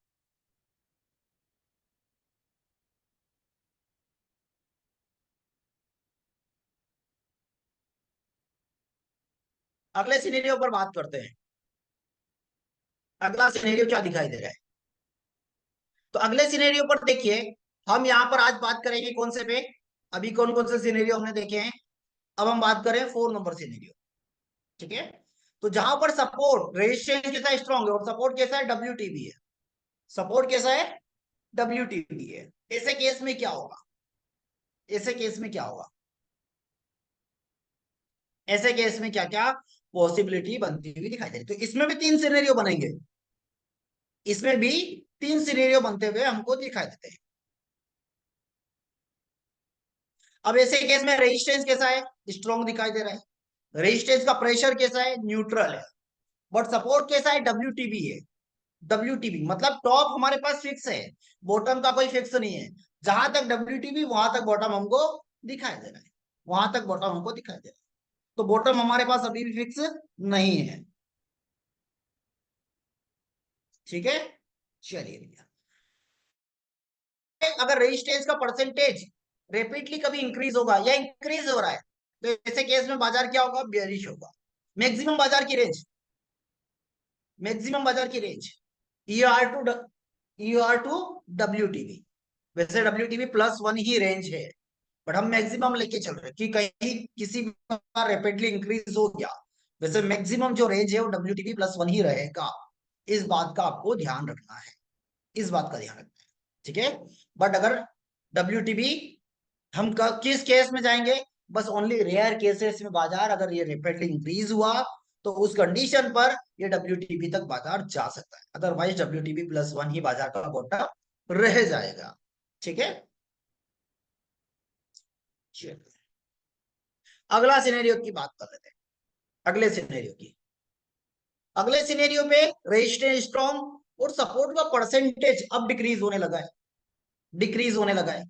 अगले सिनेरियो पर बात करते हैं। अगला सिनेरियो क्या दिखाई दे रहा है? तो अगले सिनेरियो पर देखिए, हम यहाँ पर आज बात करेंगे कौन से पे? अभी कौन कौन से सिनेरियो हमने देखे हैं? अब हम बात करें 4 नंबर सिनेरियो। ठीक है? तो जहां पर सपोर्ट रेजिस्टेंस कैसा स्ट्रांग है और सपोर्ट कैसा है, WTB है। सपोर्ट कैसा है? WTB है। ऐसे केस में क्या होगा? ऐसे केस में क्या होगा? ऐसे केस में क्या क्या पॉसिबिलिटी बनती हुई दिखाई दे रही? तो इसमें भी 3 सिनेरियो बनेंगे। इसमें भी 3 सिनेरियो बनते हुए हमको दिखाई देते हैं। अब ऐसे केस में रेजिस्टेंस कैसा है? स्ट्रॉन्ग दिखाई दे रहा है। रेजिस्टेंस का प्रेशर कैसा है? न्यूट्रल है। बट सपोर्ट कैसा है? WTB है। WTB मतलब टॉप हमारे पास फिक्स है, बॉटम का कोई फिक्स नहीं है। जहां तक WTB वहां तक बॉटम हमको दिखाई दे रहा है। वहां तक बॉटम हमको दिखाई दे रहा है। तो बॉटम हमारे पास अभी भी फिक्स नहीं है। ठीक है? चलिए भैया, अगर रेजिस्टेंस का परसेंटेज रेपिडली कभी इंक्रीज होगा या इंक्रीज हो रहा है, तो ऐसे केस में बाजार क्या होगा? बेयरिश होगा। मैक्सिमम बाजार की रेंज, मैक्सिमम बाजार की रेंज ER टू WTB। वैसे WTB +1 ही रेंज है, बट हम मैक्सिमम लेके चल रहे हैं कि कहीं किसी का रैपिडली इंक्रीज हो गया। वैसे मैक्सिमम जो रेंज है वो WTB +1 ही रहेगा। इस बात का आपको ध्यान रखना है। इस बात का ध्यान रखना है। ठीक है? बट अगर WTB, हम किस केस में जाएंगे? बस ओनली रेयर केसेस में बाजार अगर ये रैपिडली इंक्रीज हुआ, तो उस कंडीशन पर ये WTB तक बाजार जा सकता है। अदरवाइज WTB +1 ही बाजार का बॉटम रह जाएगा। ठीक है? चलिए, अगला सिनेरियो की बात कर लेते हैं। अगले सिनेरियो की, अगले सिनेरियो पे रेजिस्टेंस स्ट्रॉन्ग और सपोर्ट का परसेंटेज अब डिक्रीज होने लगा है। डिक्रीज होने लगा है।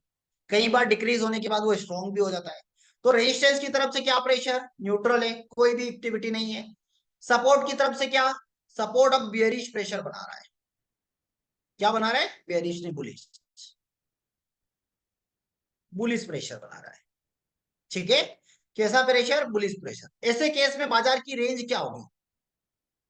कई बार डिक्रीज होने के बाद वो स्ट्रॉन्ग भी हो जाता है। तो रेजिस्टेंस की तरफ से क्या प्रेशर? न्यूट्रल है, कोई भी एक्टिविटी नहीं है। सपोर्ट की तरफ से क्या? सपोर्ट अब बियरिश प्रेशर बना रहा है। क्या बना रहा है? बियरिश नहीं, बुलिश। बुलिश प्रेशर बना रहा है। ठीक है? कैसा प्रेशर? Bullish pressure. ऐसे केस में बाजार की रेंज क्या होगी?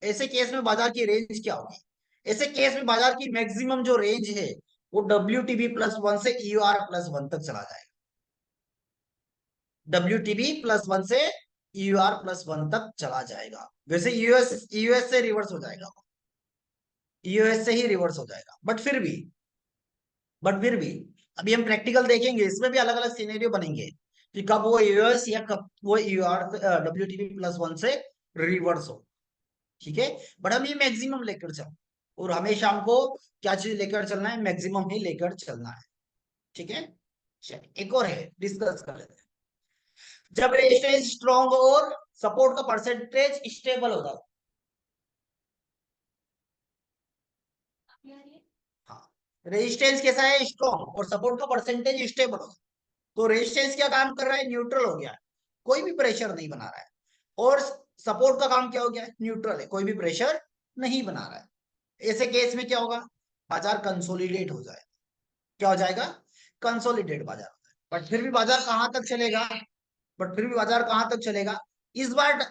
ऐसे केस में बाजार की रेंज क्या होगी? ऐसे केस में बाजार की मैक्सिमम जो रेंज है वो WTB +1 से EUR +1 तक चला जाएगा। WTB +1 से EUR +1 तक चला जाएगा। वैसे यूएस से रिवर्स हो जाएगा। यूएस से ही रिवर्स हो जाएगा, बट फिर भी अभी हम प्रैक्टिकल देखेंगे, इसमें भी अलग अलग सिनेरियो बनेंगे कि कब वो यूएस या कब वो EUR WTB +1 से रिवर्स हो। ठीक है? बट हम ये मैक्सिमम लेकर चल, और हमेशा हमको क्या चीज लेकर चलना है? मैक्सिमम ही लेकर चलना है। ठीक है? चलिए, एक और है, डिस्कस कर लेते हैं। जब रेजिस्टेंस स्ट्रॉन्ग और सपोर्ट का परसेंटेज स्टेबल होता है। हाँ, रेजिस्टेंस कैसा है? स्ट्रॉन्ग, और सपोर्ट का परसेंटेज स्टेबल होता है। तो रेजिस्टेंस क्या काम कर रहा है, न्यूट्रल हो गया, कोई भी प्रेशर नहीं बना रहा है। और सपोर्ट का काम क्या हो गया, न्यूट्रल है, कोई भी प्रेशर नहीं बना रहा है। ऐसे केस में क्या होगा, बाजार कंसोलिडेट हो जाएगा। क्या हो जाएगा, कंसोलिडेट बाजार हो जाएगा। बट फिर भी बाजार कहां तक चलेगा, इस बार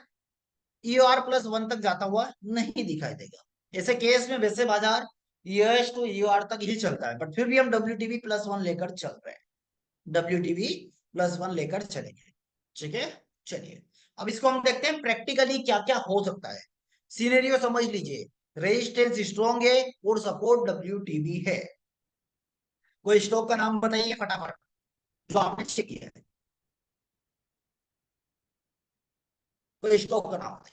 ER+1 तक जाता हुआ नहीं दिखाई देगा। ऐसे केस में वैसे बाजार ES to ER तक ही चलता है, बट फिर भी हम WTB+1 लेकर चल रहे हैं, WTB+1 लेकर चलेंगे। ठीक है, चलिए अब इसको हम देखते हैं प्रैक्टिकली क्या क्या हो सकता है। सिनेरियो समझ लीजिए, रेजिस्टेंस स्ट्रॉन्ग है और सपोर्ट WTB है। कोई स्टॉक का नाम बताइए फटाफट जो आपने चेक किया है, कोई स्टॉक का नाम बताइए।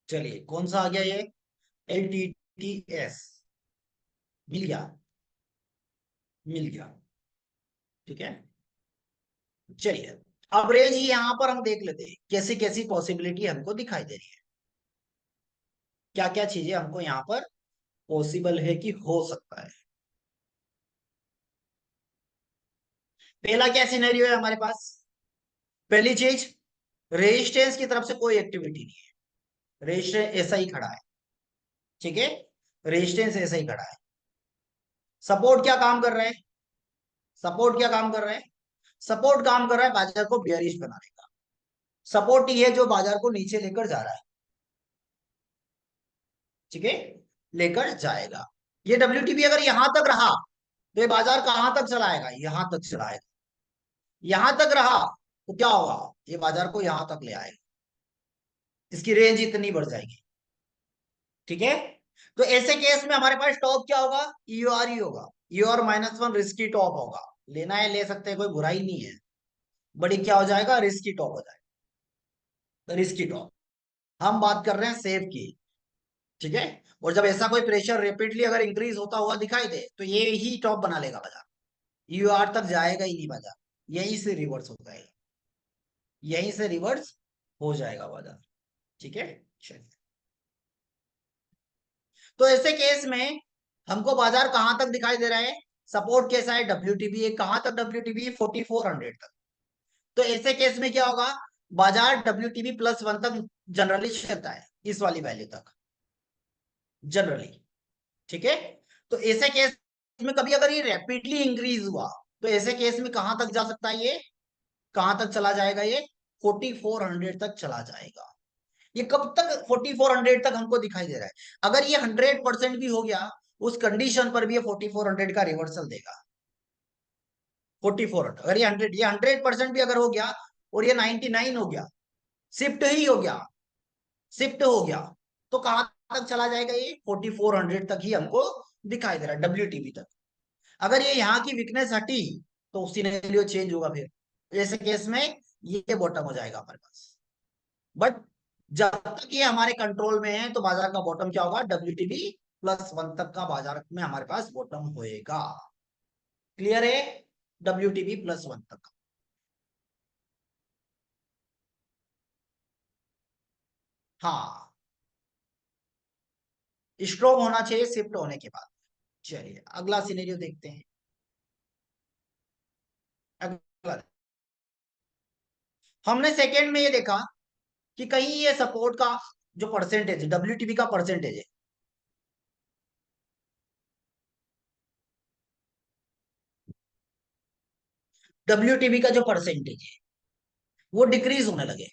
चलिए कौन सा आ गया ये, LTTS, मिल गया, मिल गया। ठीक है, चलिए अब रेंज यहां पर हम देख लेते हैं कैसी कैसी पॉसिबिलिटी हमको दिखाई दे रही है, क्या क्या चीजें हमको यहाँ पर पॉसिबल है कि हो सकता है। पहला क्या सिनेरियो है हमारे पास, पहली चीज, रेजिस्टेंस की तरफ से कोई एक्टिविटी नहीं है, रेजिस्टेंस ऐसा ही खड़ा है। ठीक है, रेजिस्टेंस ऐसा ही खड़ा है। सपोर्ट क्या काम कर रहा है, सपोर्ट क्या काम कर रहा है, सपोर्ट काम कर रहा है बाजार को बेयरिश बनाने का। सपोर्ट ही है जो बाजार को नीचे लेकर जा रहा है। ठीक है, लेकर जाएगा। ये WTB अगर यहां तक रहा तो ये बाजार कहां तक चलाएगा, यहां तक चलाएगा। यहां तक रहा तो क्या होगा, ये बाजार को यहां तक ले आएगा, इसकी रेंज इतनी बढ़ जाएगी। ठीक है, तो ऐसे केस में हमारे पास टॉप क्या होगा, EOR ही होगा। EOR-1 रिस्की टॉप होगा, लेना है ले सकते हैं, कोई बुराई नहीं है, बड़ी क्या हो जाएगा, रिस्की टॉप हो जाएगा, रिस्की टॉप। हम बात कर रहे हैं सेफ की। ठीक है, और जब ऐसा कोई प्रेशर रेपिडली अगर इंक्रीज होता हुआ दिखाई दे तो ये ही टॉप बना लेगा बाजार, EOR तक जाएगा ही नहीं बाजार, यहीं से रिवर्स हो जाएगा, यहीं से रिवर्स हो जाएगा बाजार। ठीक है, चलिए तो ऐसे केस में हमको बाजार कहां तक दिखाई दे रहा है, सपोर्ट कैसा है, WTB कहां तक, WTB 4400 तक। तो ऐसे केस में क्या होगा, बाजार WTB+1 तक जनरली चलता है, इस वाली वैल्यू तक जनरली। ठीक है, तो ऐसे केस में कभी अगर ये रैपिडली इंक्रीज हुआ तो ऐसे केस में कहां तक जा सकता है, ये कहां तक चला जाएगा, ये 4400 तक चला जाएगा। ये कब तक 4400 तक हमको दिखाई दे रहा है, अगर ये 100% भी हो गया उस कंडीशन पर भी ये 4400 का रिवर्सल देगा। 4400, अगर ये 100% भी अगर हो गया और ये 99 हो गया, शिफ्ट ही हो गया, शिफ्ट हो गया, तो कहां तक चला जाएगा, ये 4400 तक ही हमको दिखाई दे रहा है, WTB तक। अगर ये यहाँ की वीकनेस हटी तो सिनेरियो चेंज होगा, फिर ऐसे केस में ये बॉटम हो जाएगा हमारे पास। बट जब तक ये हमारे कंट्रोल में है तो बाजार का बॉटम क्या होगा, WTB+1 तक का बाजार में हमारे पास बॉटम होएगा। क्लियर है, WTB+1 तक। हाँ, स्ट्रॉन्ग होना चाहिए शिफ्ट होने के बाद। चलिए अगला सिनेरियो देखते हैं। अगला, हमने सेकेंड में ये देखा कि कहीं ये सपोर्ट का जो परसेंटेज, WTB का परसेंटेज है, WTB का जो परसेंटेज है वो डिक्रीज होने लगे,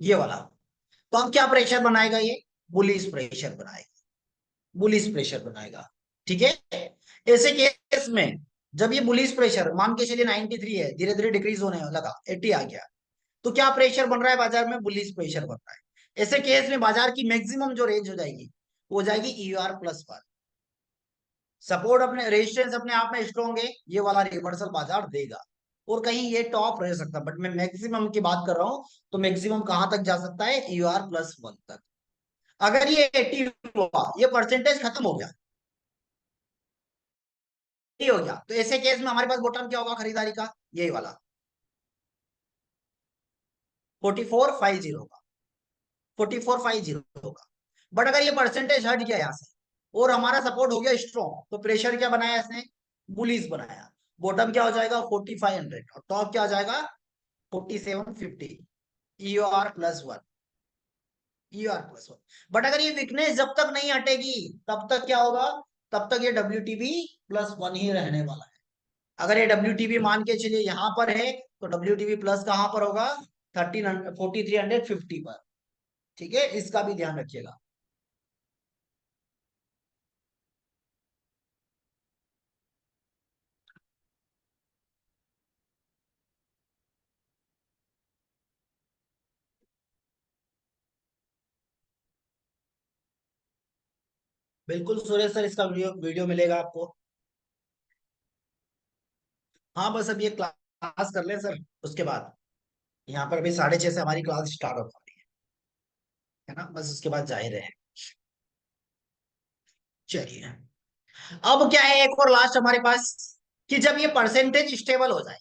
ये वाला। तो अब क्या प्रेशर बनाएगा, ये बुलिश प्रेशर बनाएगा, बुलिश प्रेशर बनाएगा। ठीक है, ऐसे केस में जब ये बुलिश प्रेशर मान के चलिए 93 है, धीरे धीरे डिक्रीज होने लगा, 80 आ गया, तो क्या प्रेशर बन रहा है बाजार में, बुलिश प्रेशर बन रहा है। ऐसे केस में बाजार की मैक्सिमम जो रेंज हो जाएगी वो हो जाएगी ER+1। सपोर्ट अपने रेजिस्टेंस अपने आप में स्ट्रॉन्ग है, ये वाला रिवर्सल बाजार देगा। और कहीं ये टॉप रह सकता है, बट मैं मैक्सिमम की बात कर रहा हूँ। तो मैक्सिमम कहां तक जा सकता है, EUR+1 तक। अगर ये 80 हुआ, ये परसेंटेज खत्म हो गया, ये हो गया, तो ऐसे केस में हमारे पास बॉटम क्या होगा खरीदारी का, यही वाला 4450 होगा, 4450 होगा। बट अगर ये परसेंटेज हट गया यहाँ से और हमारा सपोर्ट हो गया स्ट्रॉन्ग, तो प्रेशर क्या बनाया इसने, बुलिश बनाया। बॉटम क्या हो जाएगा 4500 और टॉप क्या हो जाएगा 4750, EUR+1, EUR+1। बट अगर ये वीकनेस जब तक नहीं हटेगी, तब तक क्या होगा, तब तक ये WTB+1 ही रहने वाला है। अगर ये WTB मान के चलिए यहां पर है, तो WTB प्लस कहां पर होगा, 4350 पर। ठीक है, इसका भी ध्यान रखिएगा। बिल्कुल सुरेश सर, इसका वीडियो वीडियो मिलेगा आपको। हाँ, बस अब ये क्लास कर लें सर, उसके बाद यहाँ पर अभी 6:30 से हमारी क्लास स्टार्ट हो रही है ना, बस उसके बाद जाहिर है। चलिए, अब क्या है, एक और लास्ट हमारे पास, कि जब ये परसेंटेज स्टेबल हो जाए,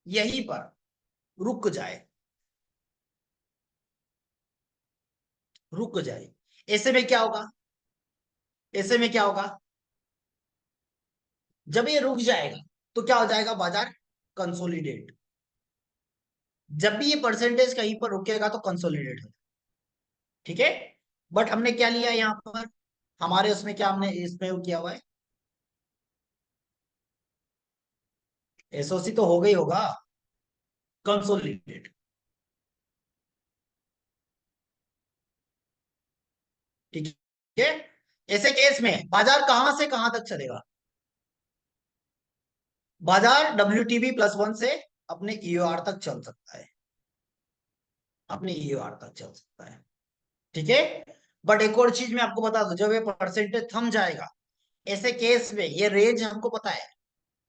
यहीं पर रुक जाए, रुक जाए, ऐसे में क्या होगा, ऐसे में क्या होगा, जब ये रुक जाएगा तो क्या हो जाएगा, बाजार कंसोलिडेट। जब भी ये परसेंटेज कहीं पर रुकेगा तो कंसोलिडेट हो, ठीक है। बट हमने क्या लिया यहाँ पर, हमारे उसमें क्या हमने इसमें वो किया हुआ है, SOC तो हो गई होगा, कंसोलिडेट। ठीक है, ऐसे केस में बाजार कहां से कहां तक चलेगा, बाजार WTB+1 से अपने EOR तक चल सकता है, अपने EOR तक चल सकता है। ठीक है, बट एक और चीज मैं आपको बता दूं, जब ये परसेंटेज थम जाएगा, ऐसे केस में ये रेंज हमको पता है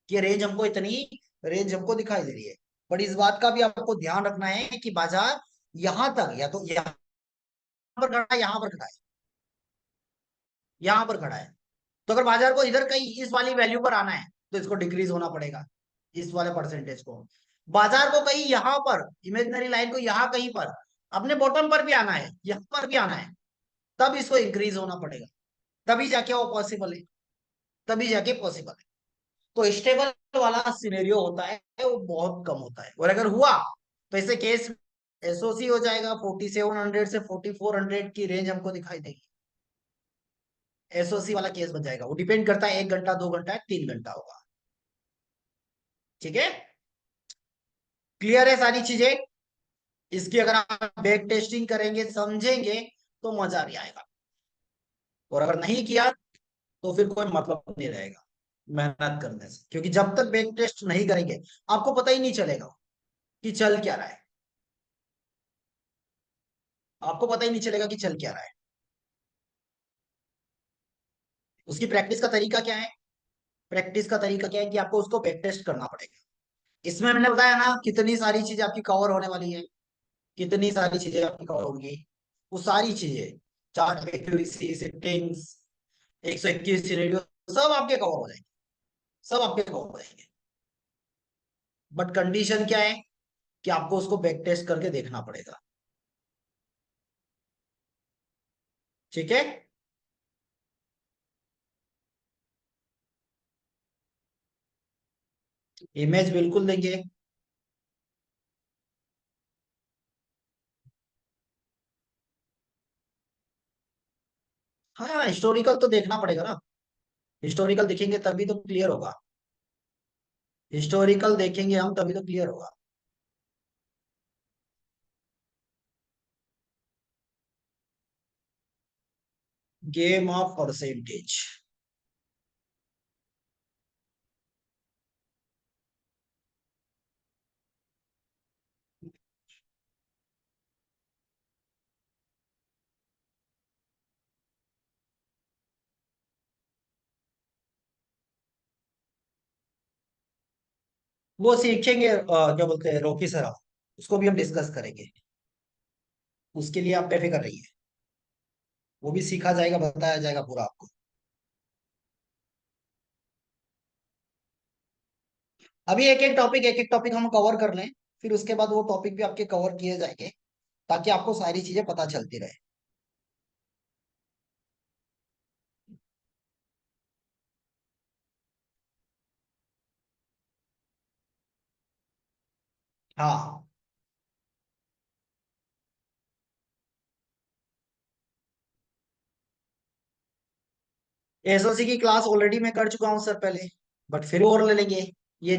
कि रेंज हमको इतनी, रेंज हमको दिखाई दे रही है। बट इस बात का भी आपको ध्यान रखना है कि बाजार यहां तक, या तो यहां पर खड़ा है, यहां पर खड़ा है, यहां पर खड़ा है, तो अगर बाजार को इधर कहीं इस वाली वैल्यू पर आना है, तो इसको डिक्रीज होना पड़ेगा, इस वाले परसेंटेज को। बाजार को कहीं यहां पर, इमेजिनरी लाइन को यहां कहीं पर अपने बॉटम पर भी आना है, यहां पर भी आना है, तब इसको इंक्रीज होना पड़ेगा, तभी जाके वो पॉसिबल है, तभी जाके पॉसिबल है। तो स्टेबल वाला सिनेरियो होता है वो बहुत कम होता है, और अगर हुआ तो ऐसे केस SOC हो जाएगा 4700 से 4400 की रेंज हमको दिखाई देगी, SOC वाला केस बन जाएगा। वो डिपेंड करता है 1 घंटा 2 घंटा 3 घंटा होगा। ठीक है, क्लियर है सारी चीजें। इसकी अगर आप बैक टेस्टिंग करेंगे समझेंगे तो मजा भी आएगा, और अगर नहीं किया तो फिर कोई मतलब नहीं रहेगा मेहनत करने से, क्योंकि जब तक बैक टेस्ट नहीं करेंगे आपको पता ही नहीं चलेगा कि चल क्या रहा है, आपको पता ही नहीं चलेगा कि चल क्या रहा है। उसकी प्रैक्टिस का तरीका क्या है, प्रैक्टिस का तरीका क्या है कि आपको उसको बैक टेस्ट करना पड़ेगा। इसमें मैंने बताया ना कितनी सारी चीजें आपकी कवर होने वाली है, कितनी सारी चीजें आपकी कवर होंगी, वो सारी चीजें, चार्ट एक्यूरेसी, सेटिंग्स, 121 रेडियो, सब आपके कवर हो जाएंगे, सब आपके कवर हो जाएंगे। बट कंडीशन क्या है कि आपको उसको बैक टेस्ट करके देखना पड़ेगा। ठीक है, इमेज बिल्कुल देंगे। हाँ, हिस्टोरिकल तो देखना पड़ेगा ना, हिस्टोरिकल देखेंगे तभी तो क्लियर होगा, हिस्टोरिकल देखेंगे हम तभी तो क्लियर होगा। गेम ऑफ परसेंटेज, वो सीखेंगे, क्या बोलते हैं, रोकी सर, उसको भी हम डिस्कस करेंगे। उसके लिए आप बेफिक्र रहिए, वो भी सीखा जाएगा, बताया जाएगा पूरा आपको। अभी एक एक टॉपिक हम कवर कर लें, फिर उसके बाद वो टॉपिक भी आपके कवर किए जाएंगे, ताकि आपको सारी चीजें पता चलती रहे। हाँ, एसओसी की क्लास ऑलरेडी मैं कर चुका हूँ सर पहले, बट फिर और ले लेंगे। ये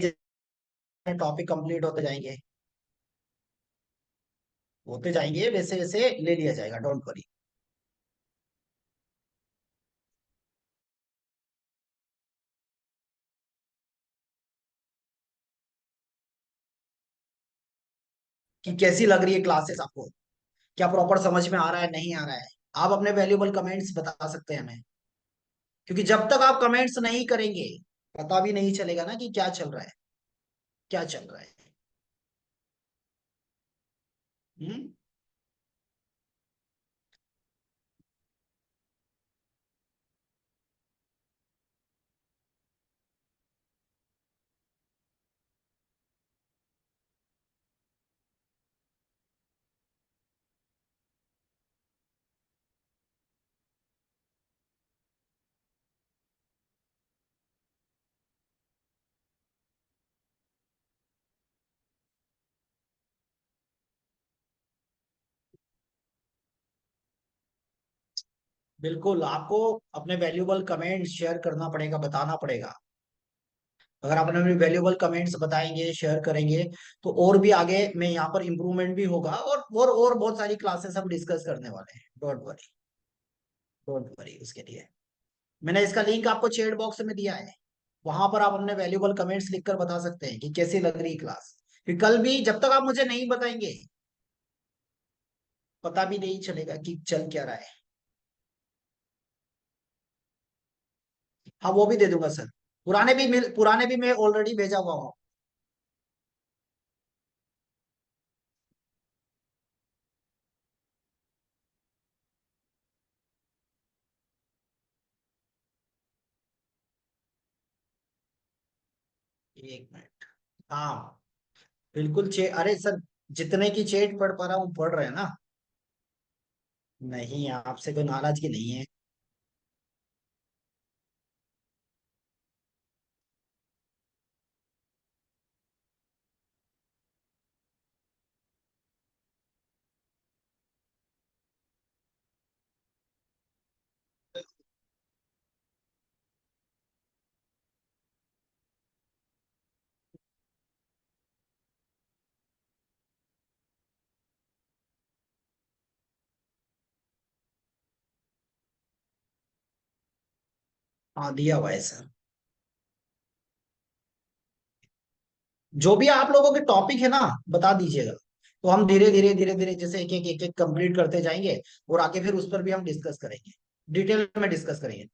टॉपिक कंप्लीट होते जाएंगे, होते जाएंगे, वैसे वैसे ले लिया जाएगा, डोंट वरी। कि कैसी लग रही है क्लासेस आपको, क्या प्रॉपर समझ में आ रहा है, नहीं आ रहा है। आप अपने वैल्यूबल कमेंट्स बता सकते हैं हमें, क्योंकि जब तक आप कमेंट्स नहीं करेंगे, पता भी नहीं चलेगा ना कि क्या चल रहा है, क्या चल रहा है। हम्म। बिल्कुल, आपको अपने वैल्यूबल कमेंट्स शेयर करना पड़ेगा, बताना पड़ेगा। अगर आप अपने वैल्यूबल कमेंट्स बताएंगे, शेयर करेंगे, तो और भी आगे में यहाँ पर इम्प्रूवमेंट भी होगा, और बहुत सारी क्लासेस हम डिस्कस करने वाले हैं। डोंट वरी, डोंट वरी उसके लिए। मैंने इसका लिंक आपको चैट बॉक्स में दिया है, वहां पर आप अपने वैल्यूबल कमेंट्स लिखकर बता सकते हैं कि कैसी लग रही क्लास। फिर कल भी जब तक आप मुझे नहीं बताएंगे, पता भी नहीं चलेगा कि चल क्या रहा है। हाँ, वो भी दे दूंगा सर। पुराने भी मैं ऑलरेडी भेजा हुआ हूँ। एक मिनट। हाँ, बिल्कुल अरे सर, जितने की चेट पढ़ पा रहा हूँ, पढ़ रहे हैं ना। नहीं, आपसे कोई नाराजगी नहीं है। हाँ, दिया हुआ है सर। जो भी आप लोगों के टॉपिक है ना, बता दीजिएगा, तो हम धीरे धीरे धीरे धीरे जैसे एक एक कंप्लीट करते जाएंगे, और आगे फिर उस पर भी हम डिस्कस करेंगे, डिटेल में डिस्कस करेंगे।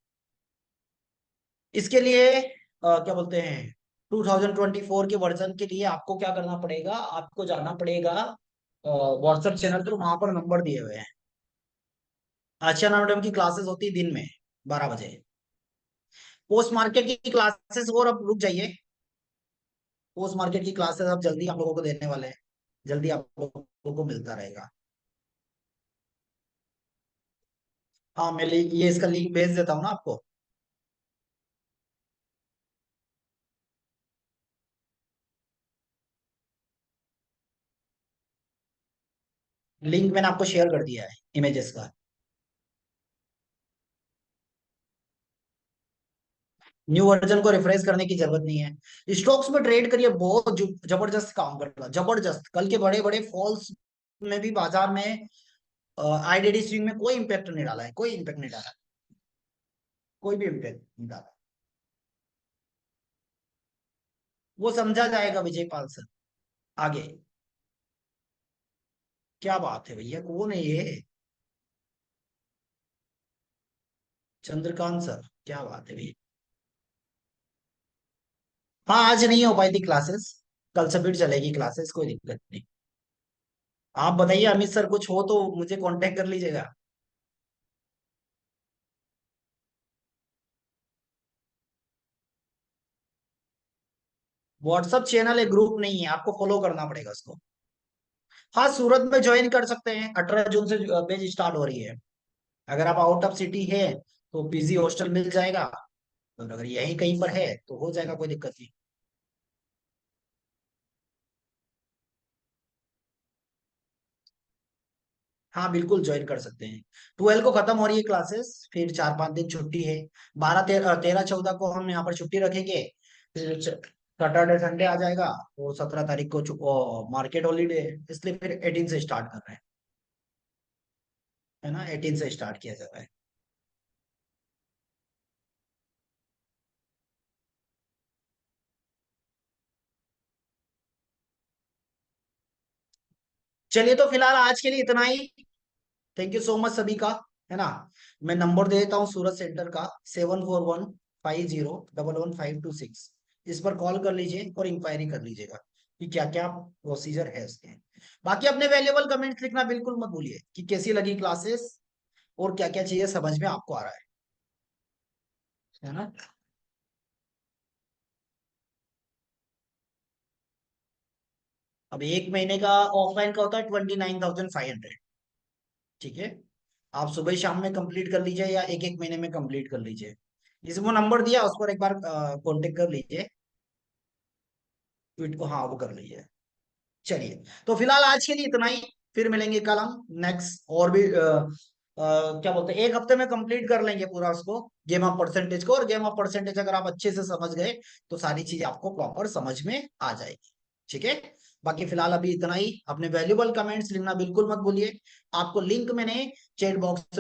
इसके लिए क्या बोलते हैं, 2024 के वर्जन के लिए आपको क्या करना पड़ेगा, आपको जाना पड़ेगा व्हाट्सएप चैनल पर, वहां पर नंबर दिए हुए हैं। अर्चना मैडम की क्लासेस होती है दिन में 12 बजे। पोस्ट मार्केट की क्लासेस, और अब रुक जाइए, पोस्ट मार्केट की क्लासेस अब जल्दी आप लोगों को देने वाले हैं, जल्दी आप लोगों को मिलता रहेगा। हाँ, मैं ये इसका लिंक भेज देता हूँ ना आपको। लिंक मैंने आपको शेयर कर दिया है, इमेजेस का। न्यू वर्जन को रिफ्रेश करने की जरूरत नहीं है। स्टॉक्स में ट्रेड करिए, बहुत जबरदस्त काम कर रहा है, जबरदस्त। कल के बड़े बड़े फॉल्स में भी बाजार में आईडीडी स्विंग में कोई इम्पैक्ट नहीं डाला है, कोई इम्पैक्ट नहीं डाला, कोई भी इम्पैक्ट नहीं डाला। वो समझा जाएगा विजय पाल सर आगे। क्या बात है भैया, कौन है ये? चंद्रकांत सर, क्या बात है भैया। हाँ, आज नहीं हो पाई थी क्लासेस। कल से फिर चलेगी क्लासेस, कोई दिक्कत नहीं। आप बताइए अमित सर, कुछ हो तो मुझे कांटेक्ट कर लीजिएगा। व्हाट्सअप चैनल है, ग्रुप नहीं है, आपको फॉलो करना पड़ेगा उसको। हाँ, सूरत में ज्वाइन कर सकते हैं, 18 जून से बैच स्टार्ट हो रही है। अगर आप आउट ऑफ सिटी है तो पीजी हॉस्टल मिल जाएगा, और अगर यहीं कहीं पर है तो हो जाएगा, कोई दिक्कत नहीं। हाँ बिल्कुल ज्वाइन कर सकते हैं। 12 को खत्म हो रही है क्लासेस, फिर 4-5 दिन छुट्टी है। 12, 13, 14 को हम यहाँ पर छुट्टी रखेंगे। फिर सैटरडे संडे आ जाएगा। और 17 तारीख को मार्केट हॉलीडे है, इसलिए फिर 18 से स्टार्ट कर रहे हैं। है ना, 18 से स्टार्ट किया जा रहा है। चलिए, तो फिलहाल आज के लिए इतना ही। थैंक यू सो मच सभी का। है ना। मैं नंबर दे देता हूँ सूरत सेंटर का, 7415011526। इस पर कॉल कर लीजिए और इंक्वायरी कर लीजिएगा कि क्या क्या प्रोसीजर है उसके। बाकी अपने वैल्यूएबल कमेंट्स लिखना बिल्कुल मत भूलिए कि कैसी लगी क्लासेस, और क्या क्या चीजें समझ में आपको आ रहा है ना। अब एक महीने का ऑफलाइन का होता है 29,500। ठीक है। आप सुबह शाम में कंप्लीट कर लीजिए या एक एक महीने में कंप्लीट कर लीजिए। जिसको नंबर दिया उस पर एक बार कांटेक्ट कर लीजिए। ट्वीट को, हाँ वो कर लीजिए। चलिए, तो फिलहाल आज के लिए इतना ही। फिर मिलेंगे कल हम नेक्स्ट, और भी क्या बोलते हैं, एक हफ्ते में कंप्लीट कर लेंगे पूरा उसको, गेम ऑफ परसेंटेज को। और गेम ऑफ परसेंटेज अगर आप अच्छे से समझ गए तो सारी चीज आपको प्रॉपर समझ में आ जाएगी। ठीक है। बाकी फिलहाल अभी इतना ही। अपने वैल्यूबल कमेंट्स लिखना बिल्कुल मत भूलिए। आपको लिंक मैंने चैट बॉक्स,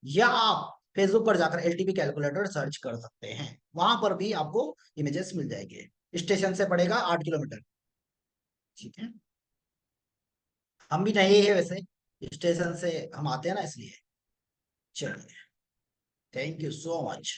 या आप फेसबुक पर जाकर एलटीपी कैलकुलेटर सर्च कर सकते हैं, वहां पर भी आपको इमेजेस मिल जाएंगे। स्टेशन से पड़ेगा 8 किलोमीटर। ठीक है। हम भी नहीं है वैसे, स्टेशन से हम आते हैं ना, इसलिए। चलिए, थैंक यू सो मच।